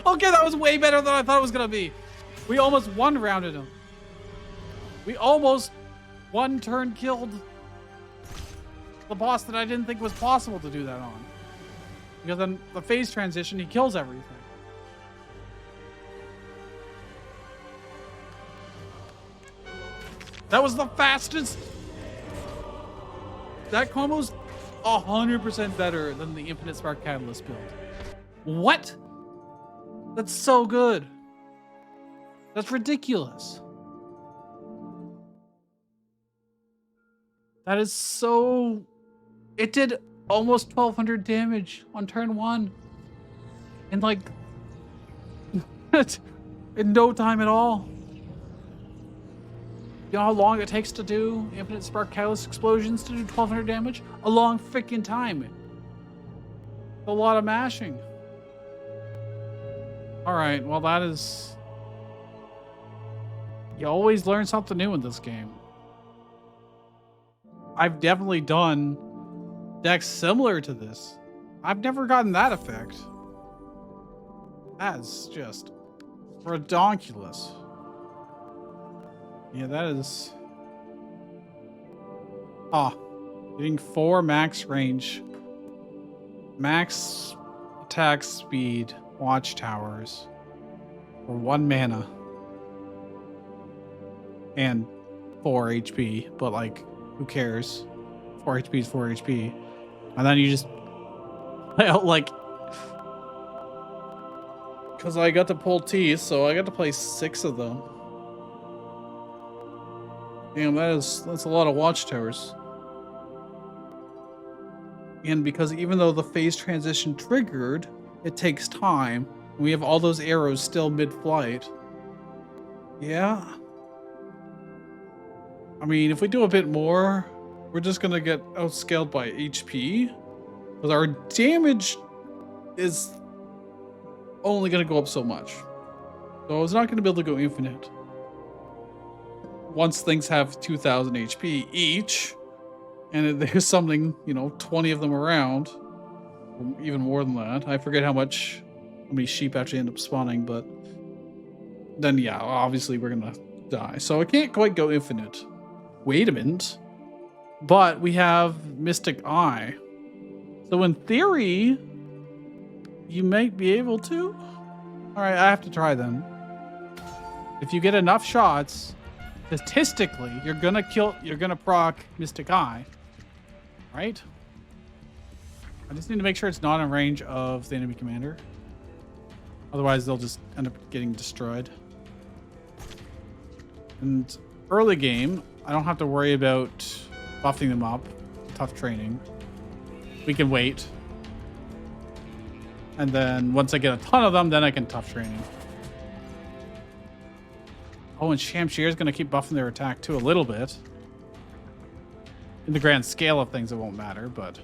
Okay, that was way better than I thought it was going to be. We almost one-rounded him. We almost one turn killed the boss that I didn't think was possible to do that on. Because then the phase transition, he kills everything. That was the fastest. That combo's 100% better than the Infinite Spark Catalyst build. What? That's so good. That's ridiculous. That is so... It did almost 1200 damage on turn 1. In like... in no time at all. You know how long it takes to do Infinite Spark Catalyst explosions to do 1200 damage? A long freaking time. A lot of mashing. Alright, well that is... You always learn something new in this game. I've definitely done decks similar to this. I've never gotten that effect. That's just redonkulous. Yeah, that is... Getting 4 max range. Max attack speed watchtowers. For 1 mana. And 4 HP. But like, who cares? 4 HP is 4 HP. And then you just play out like... Because I got to pull teeth, so I got to play 6 of them. Damn, that's a lot of watchtowers. And because even though the phase transition triggered, it takes time. We have all those arrows still mid-flight. Yeah. I mean, if we do a bit more, we're just going to get outscaled by HP. Because our damage is only going to go up so much. So it's not going to be able to go infinite. Once things have 2,000 HP each, and there's something, 20 of them around, or even more than that. I forget how many sheep actually end up spawning, but then yeah, obviously we're gonna die. So I can't quite go infinite. Wait a minute. But we have Mystic Eye. So in theory, you might be able to. All right, I have to try then. If you get enough shots, statistically, you're gonna proc Mystic Eye, right? I just need to make sure it's not in range of the enemy commander. Otherwise, they'll just end up getting destroyed. And early game, I don't have to worry about buffing them up. Tough training. We can wait. And then once I get a ton of them, then I can tough training. Oh, and Shamshir is going to keep buffing their attack too a little bit. In the grand scale of things, it won't matter, but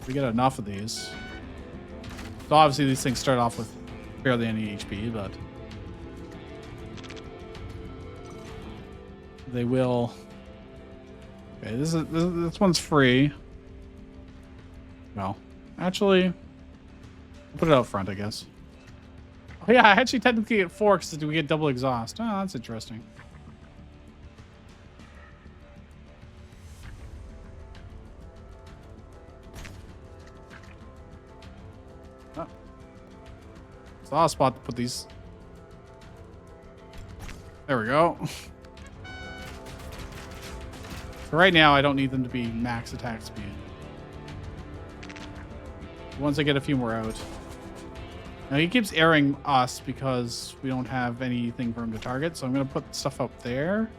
we get enough of these. So obviously these things start off with barely any HP, but they will. Okay, this one's free. Well, actually, I'll put it out front, I guess. Oh yeah, I actually technically get 4 because we get double exhaust. Oh, that's interesting. Oh. It's a spot to put these. There we go. For right now, I don't need them to be max attack speed. Once I get a few more out. Now he keeps airing us because we don't have anything for him to target, so I'm gonna put stuff up there.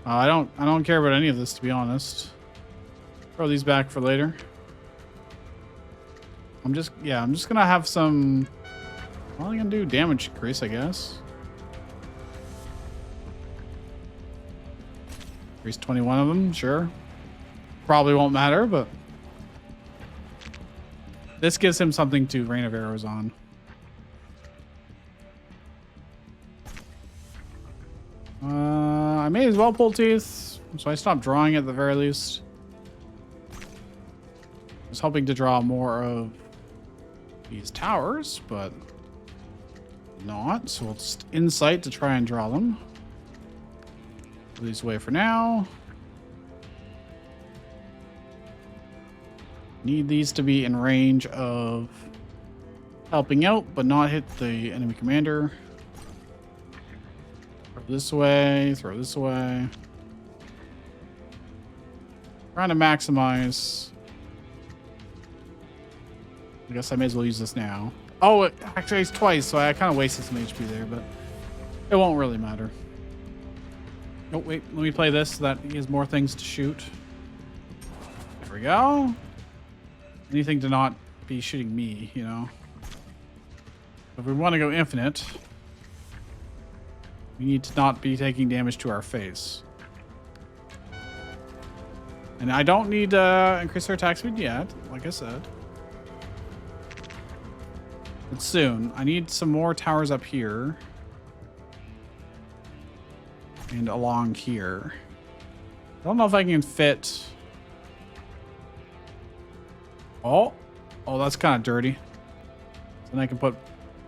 I don't care about any of this, to be honest. Throw these back for later. I'm just gonna have some. What am I gonna do? Damage increase, I guess. Increase 21 of them, sure. Probably won't matter, but this gives him something to rain of arrows on. I may as well pull teeth, so I stopped drawing at the very least. I was hoping to draw more of these towers, but not. So we'll just insight to try and draw them. Put these away for now. Need these to be in range of helping out, but not hit the enemy commander. Throw this away, throw this away. Trying to maximize. I guess I may as well use this now. Oh, it activates twice, so I kind of wasted some HP there, but it won't really matter. Oh, wait, let me play this so that he has more things to shoot. There we go. Anything to not be shooting me, you know. If we want to go infinite, we need to not be taking damage to our face. And I don't need to increase our attack speed yet, like I said. But soon. I need some more towers up here. And along here. I don't know if I can fit. Oh, that's kind of dirty. Then I can put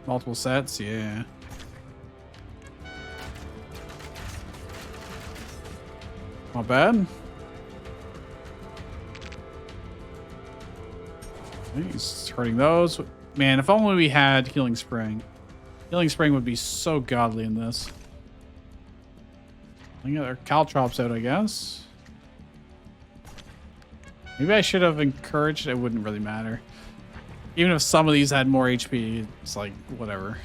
multiple sets. Yeah. Not bad. He's hurting those. Man, if only we had Healing Spring. Healing Spring would be so godly in this. I think our Caltrops out, I guess. Maybe I should have encouraged. It wouldn't really matter. Even if some of these had more HP, it's like, whatever.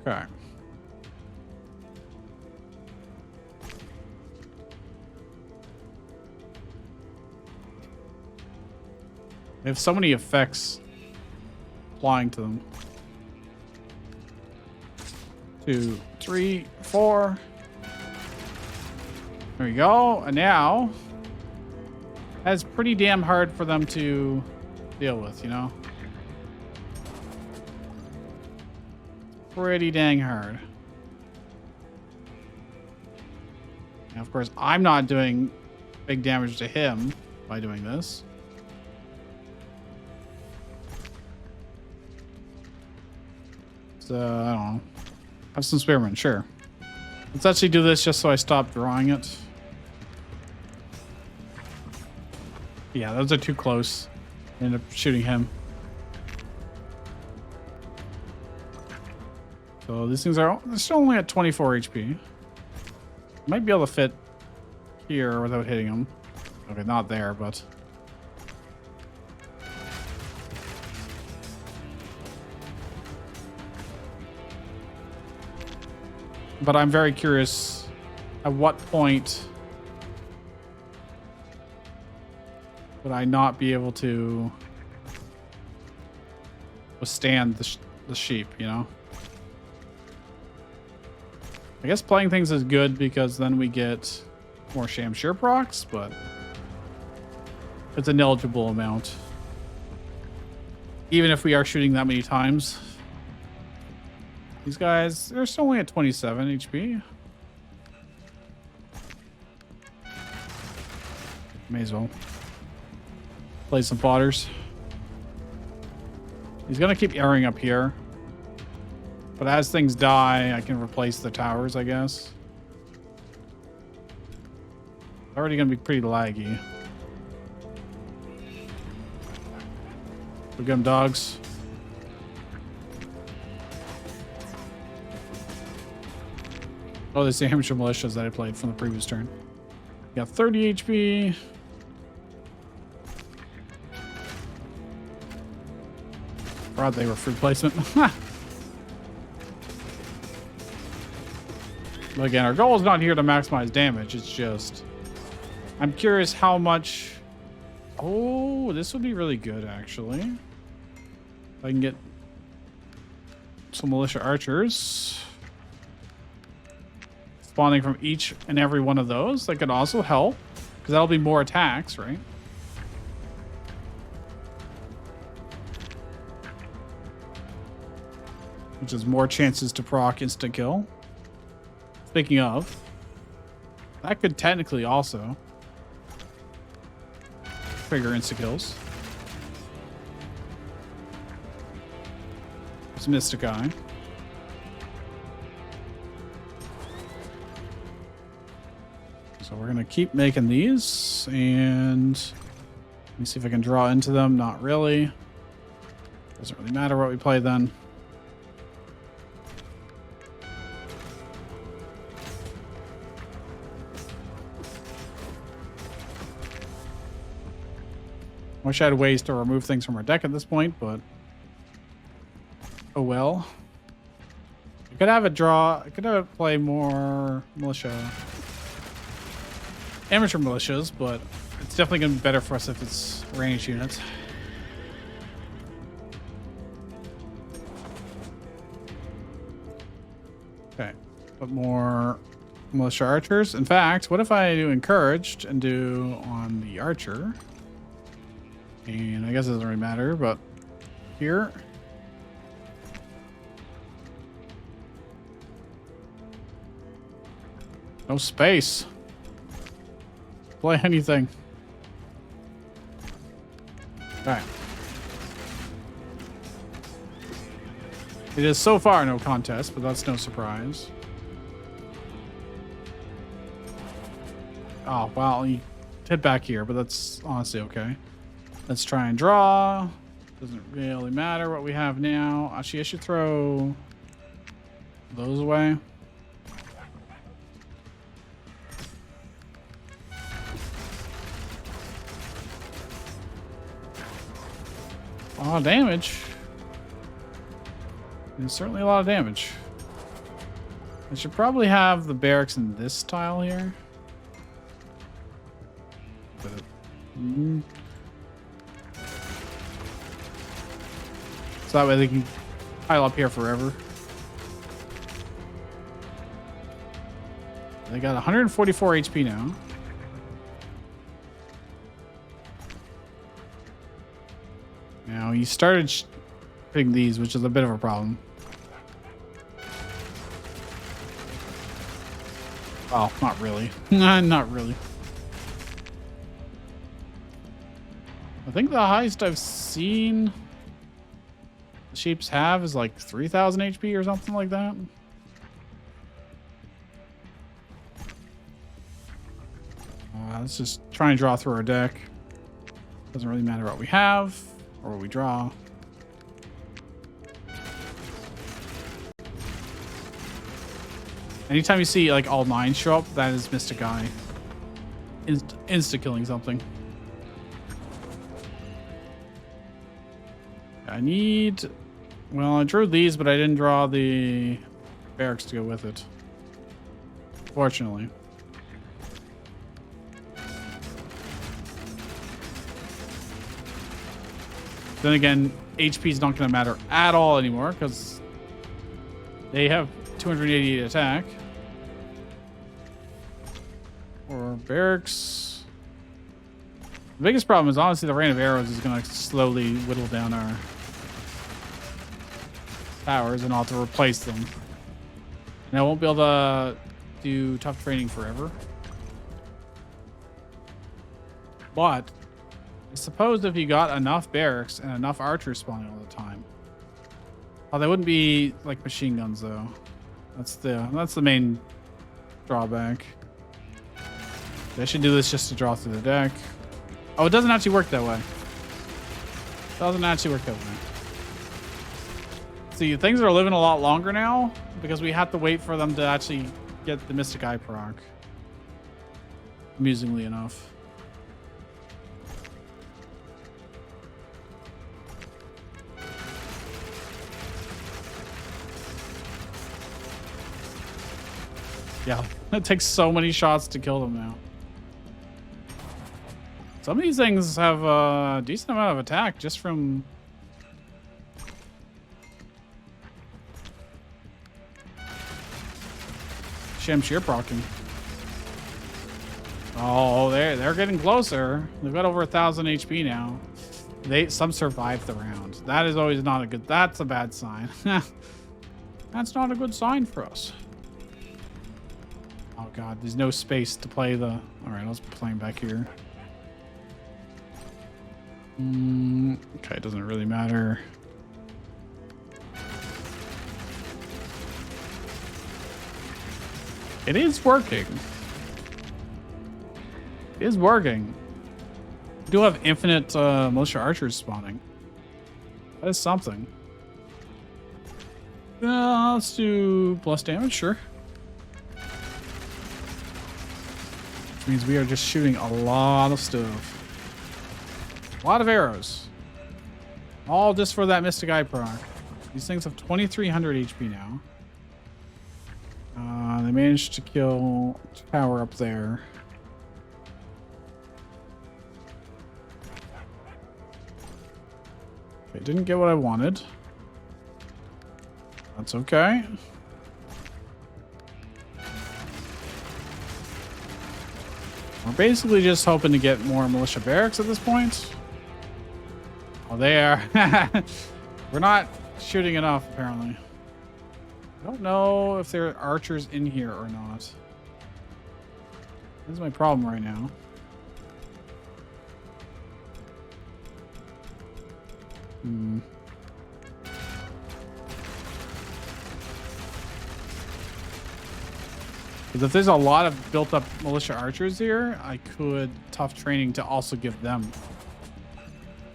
Okay. They have so many effects applying to them. 2, 3, 4. There we go. And now that's pretty damn hard for them to deal with, you know? Pretty dang hard. And of course, I'm not doing big damage to him by doing this. So, I don't know. Have some spearmen, sure. Let's actually do this just so I stop drawing it. Yeah, those are too close. I end up shooting him. So these things are they're still only at 24 HP. Might be able to fit here without hitting him. Okay, not there, but... But I'm very curious at what point would I not be able to withstand the sheep, you know? I guess playing things is good because then we get more Shamshir procs, but it's a negligible amount. Even if we are shooting that many times. These guys, they're still only at 27 HP. May as well play some potters. He's gonna keep airing up here. But as things die, I can replace the towers, I guess. Already gonna be pretty laggy. We got them, dogs. Oh, there's the amateur militias that I played from the previous turn. Got 30 HP. Forgot they were free placement. But again, our goal is not here to maximize damage. It's just... I'm curious how much... Oh, this would be really good, actually. If I can get some militia archers spawning from each and every one of those, that could also help, because that'll be more attacks, right? Which is more chances to proc instant kill. Speaking of, that could technically also trigger insta kills. It's Mystic Eye. So we're gonna keep making these, and let me see if I can draw into them. Not really. Doesn't really matter what we play then. Wish I had ways to remove things from our deck at this point, but oh well. I could have it draw. I could have it play more militia, amateur militias, but it's definitely going to be better for us if it's ranged units. Okay, put more militia archers. In fact, what if I do encouraged and do on the archer? And I guess it doesn't really matter, but here. No space. Play anything. Alright. It is so far no contest, but that's no surprise. Oh, well, you hit back here, but that's honestly okay. Let's try and draw. Doesn't really matter what we have now. Actually, I should throw those away. A lot of damage. There's certainly a lot of damage. I should probably have the barracks in this tile here. So that way they can pile up here forever. They got 144 HP now. Now he started hitting these, which is a bit of a problem. Oh, not really. Not really. I think the highest I've seen the sheeps have is like 3,000 HP or something like that. Let's just try and draw through our deck. Doesn't really matter what we have or what we draw. Anytime you see like all 9 show up, that is Mystic Eye. Insta killing something. I need... Well, I drew these, but I didn't draw the barracks to go with it. Fortunately. Then again, HP is not going to matter at all anymore because they have 288 attack. Or barracks. The biggest problem is honestly the rain of arrows is going to slowly whittle down our towers, and I'll have to replace them. And I won't be able to do tough training forever. But I suppose if you got enough barracks and enough archers spawning all the time. Oh, they wouldn't be like machine guns though. That's the main drawback. I should do this just to draw through the deck. Oh, it doesn't actually work that way. It doesn't actually work that way. See, things are living a lot longer now because we have to wait for them to actually get the Mystic Eye proc. Amusingly enough. Yeah, it takes so many shots to kill them now. Some of these things have a decent amount of attack just from... Shamshir procking. Oh, they're getting closer. They've got over 1,000 HP now. Some survived the round. That is always not a good... That's a bad sign. That's not a good sign for us. Oh god, there's no space to play the... Alright, let's play him back here. Okay, it doesn't really matter. It is working. It is working. We do have infinite militia archers spawning. That is something. Let's do plus damage, sure. Which means we are just shooting a lot of stuff. A lot of arrows. All just for that Mystic Eye proc. These things have 2,300 HP now. They managed to kill tower up there. Okay, didn't get what I wanted. That's okay. We're basically just hoping to get more militia barracks at this point. Oh, they are. We're not shooting enough, apparently. I don't know if there are archers in here or not. This is my problem right now. Because if there's a lot of built-up militia archers here, I could tough training to also give them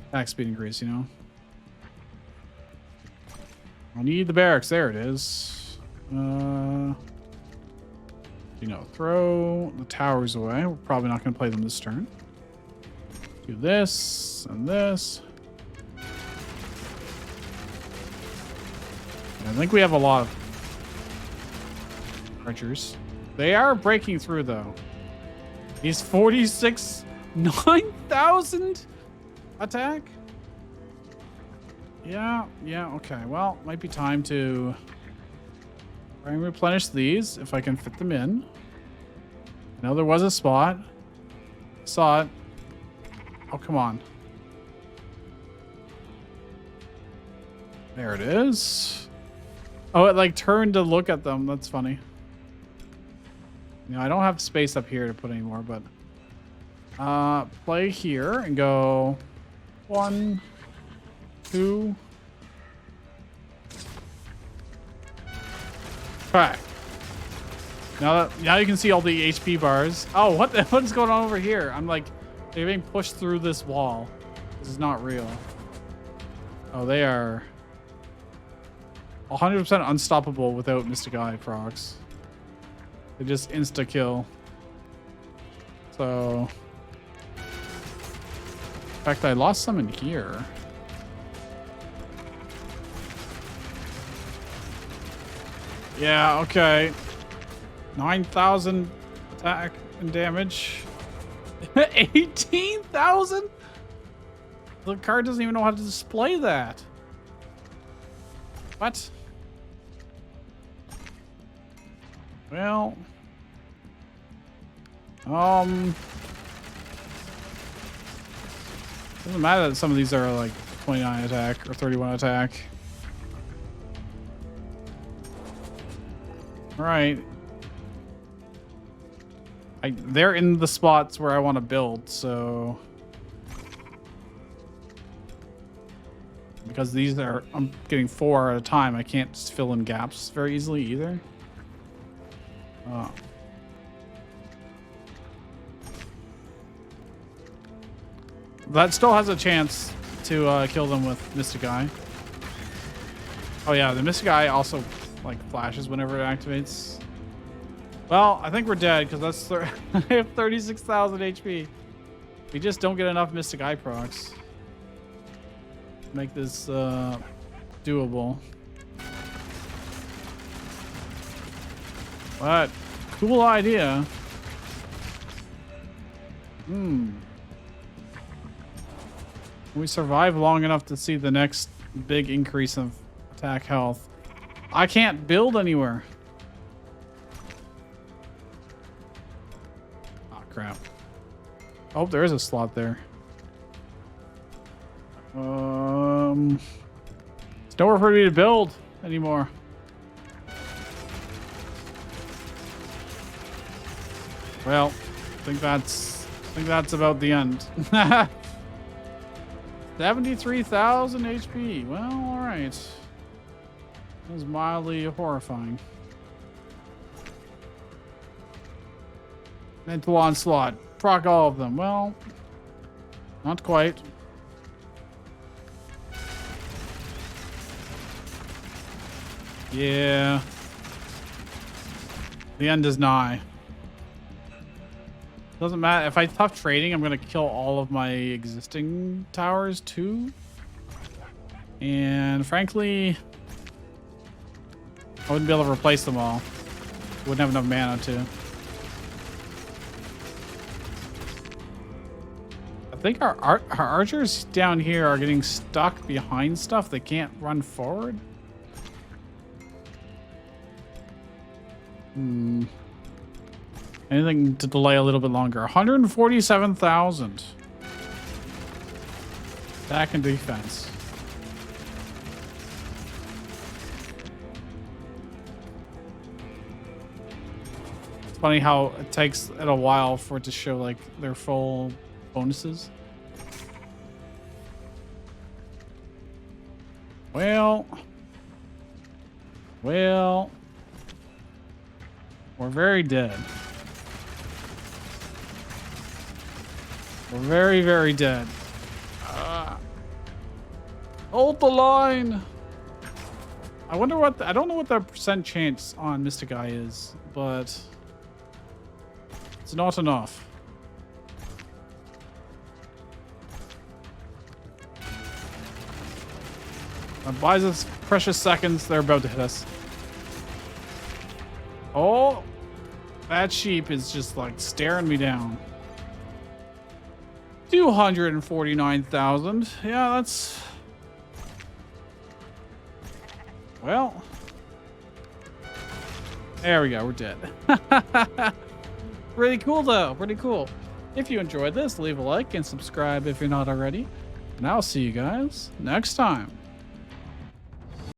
attack speed increase, you know? I need the barracks. There it is. You know, throw the towers away. We're probably not going to play them this turn. Do this and this. I think we have a lot of archers. They are breaking through, though. He's 46, 9,000 attack. Yeah, okay. Well, might be time to try and replenish these if I can fit them in. I know there was a spot. Saw it. Oh, come on. There it is. Oh, it like turned to look at them. That's funny. You know, I don't have space up here to put any more, but play here and go 1, 2. Okay. Now you can see all the HP bars. Oh, what's going on over here? I'm like, they're being pushed through this wall. This is not real. Oh, they are 100% unstoppable without Mystic Eye procs. They just insta kill. So, in fact, I lost some in here. Yeah, okay. 9,000 attack and damage. 18,000? The card doesn't even know how to display that. What? Well, doesn't matter that some of these are like 29 attack or 31 attack. All right. They're in the spots where I want to build, so because these are, I'm getting 4 at a time, I can't just fill in gaps very easily either. That still has a chance to kill them with Mystic Eye. Oh yeah, the Mystic Eye also like flashes whenever it activates. Well, I think we're dead because that's I have 36,000 HP. We just don't get enough Mystic Eye procs. Make this doable. But cool idea. We survive long enough to see the next big increase of attack health. I can't build anywhere. Oh crap. Oh, there is a slot there. It's nowhere for me to build anymore. Well, I think that's about the end. 73,000 HP. Well, all right. That was mildly horrifying. Mental onslaught. Proc all of them. Well, not quite. Yeah. The end is nigh. Doesn't matter. If I tough trading, I'm going to kill all of my existing towers too. And frankly, I wouldn't be able to replace them all. Wouldn't have enough mana to. I think our archers down here are getting stuck behind stuff. They can't run forward. Anything to delay a little bit longer. 147,000. Attack and defense. It's funny how it takes it a while for it to show like their full bonuses. Well, we're very dead. We're very, very dead. Hold the line. I wonder what I don't know what the percent chance on Mystic Eye is, but it's not enough. That buys us precious seconds. They're about to hit us. Oh, that sheep is just like staring me down. 249,000. Yeah, Well, there we go. We're dead. Pretty cool, though. Pretty cool. If you enjoyed this, leave a like and subscribe if you're not already. And I'll see you guys next time.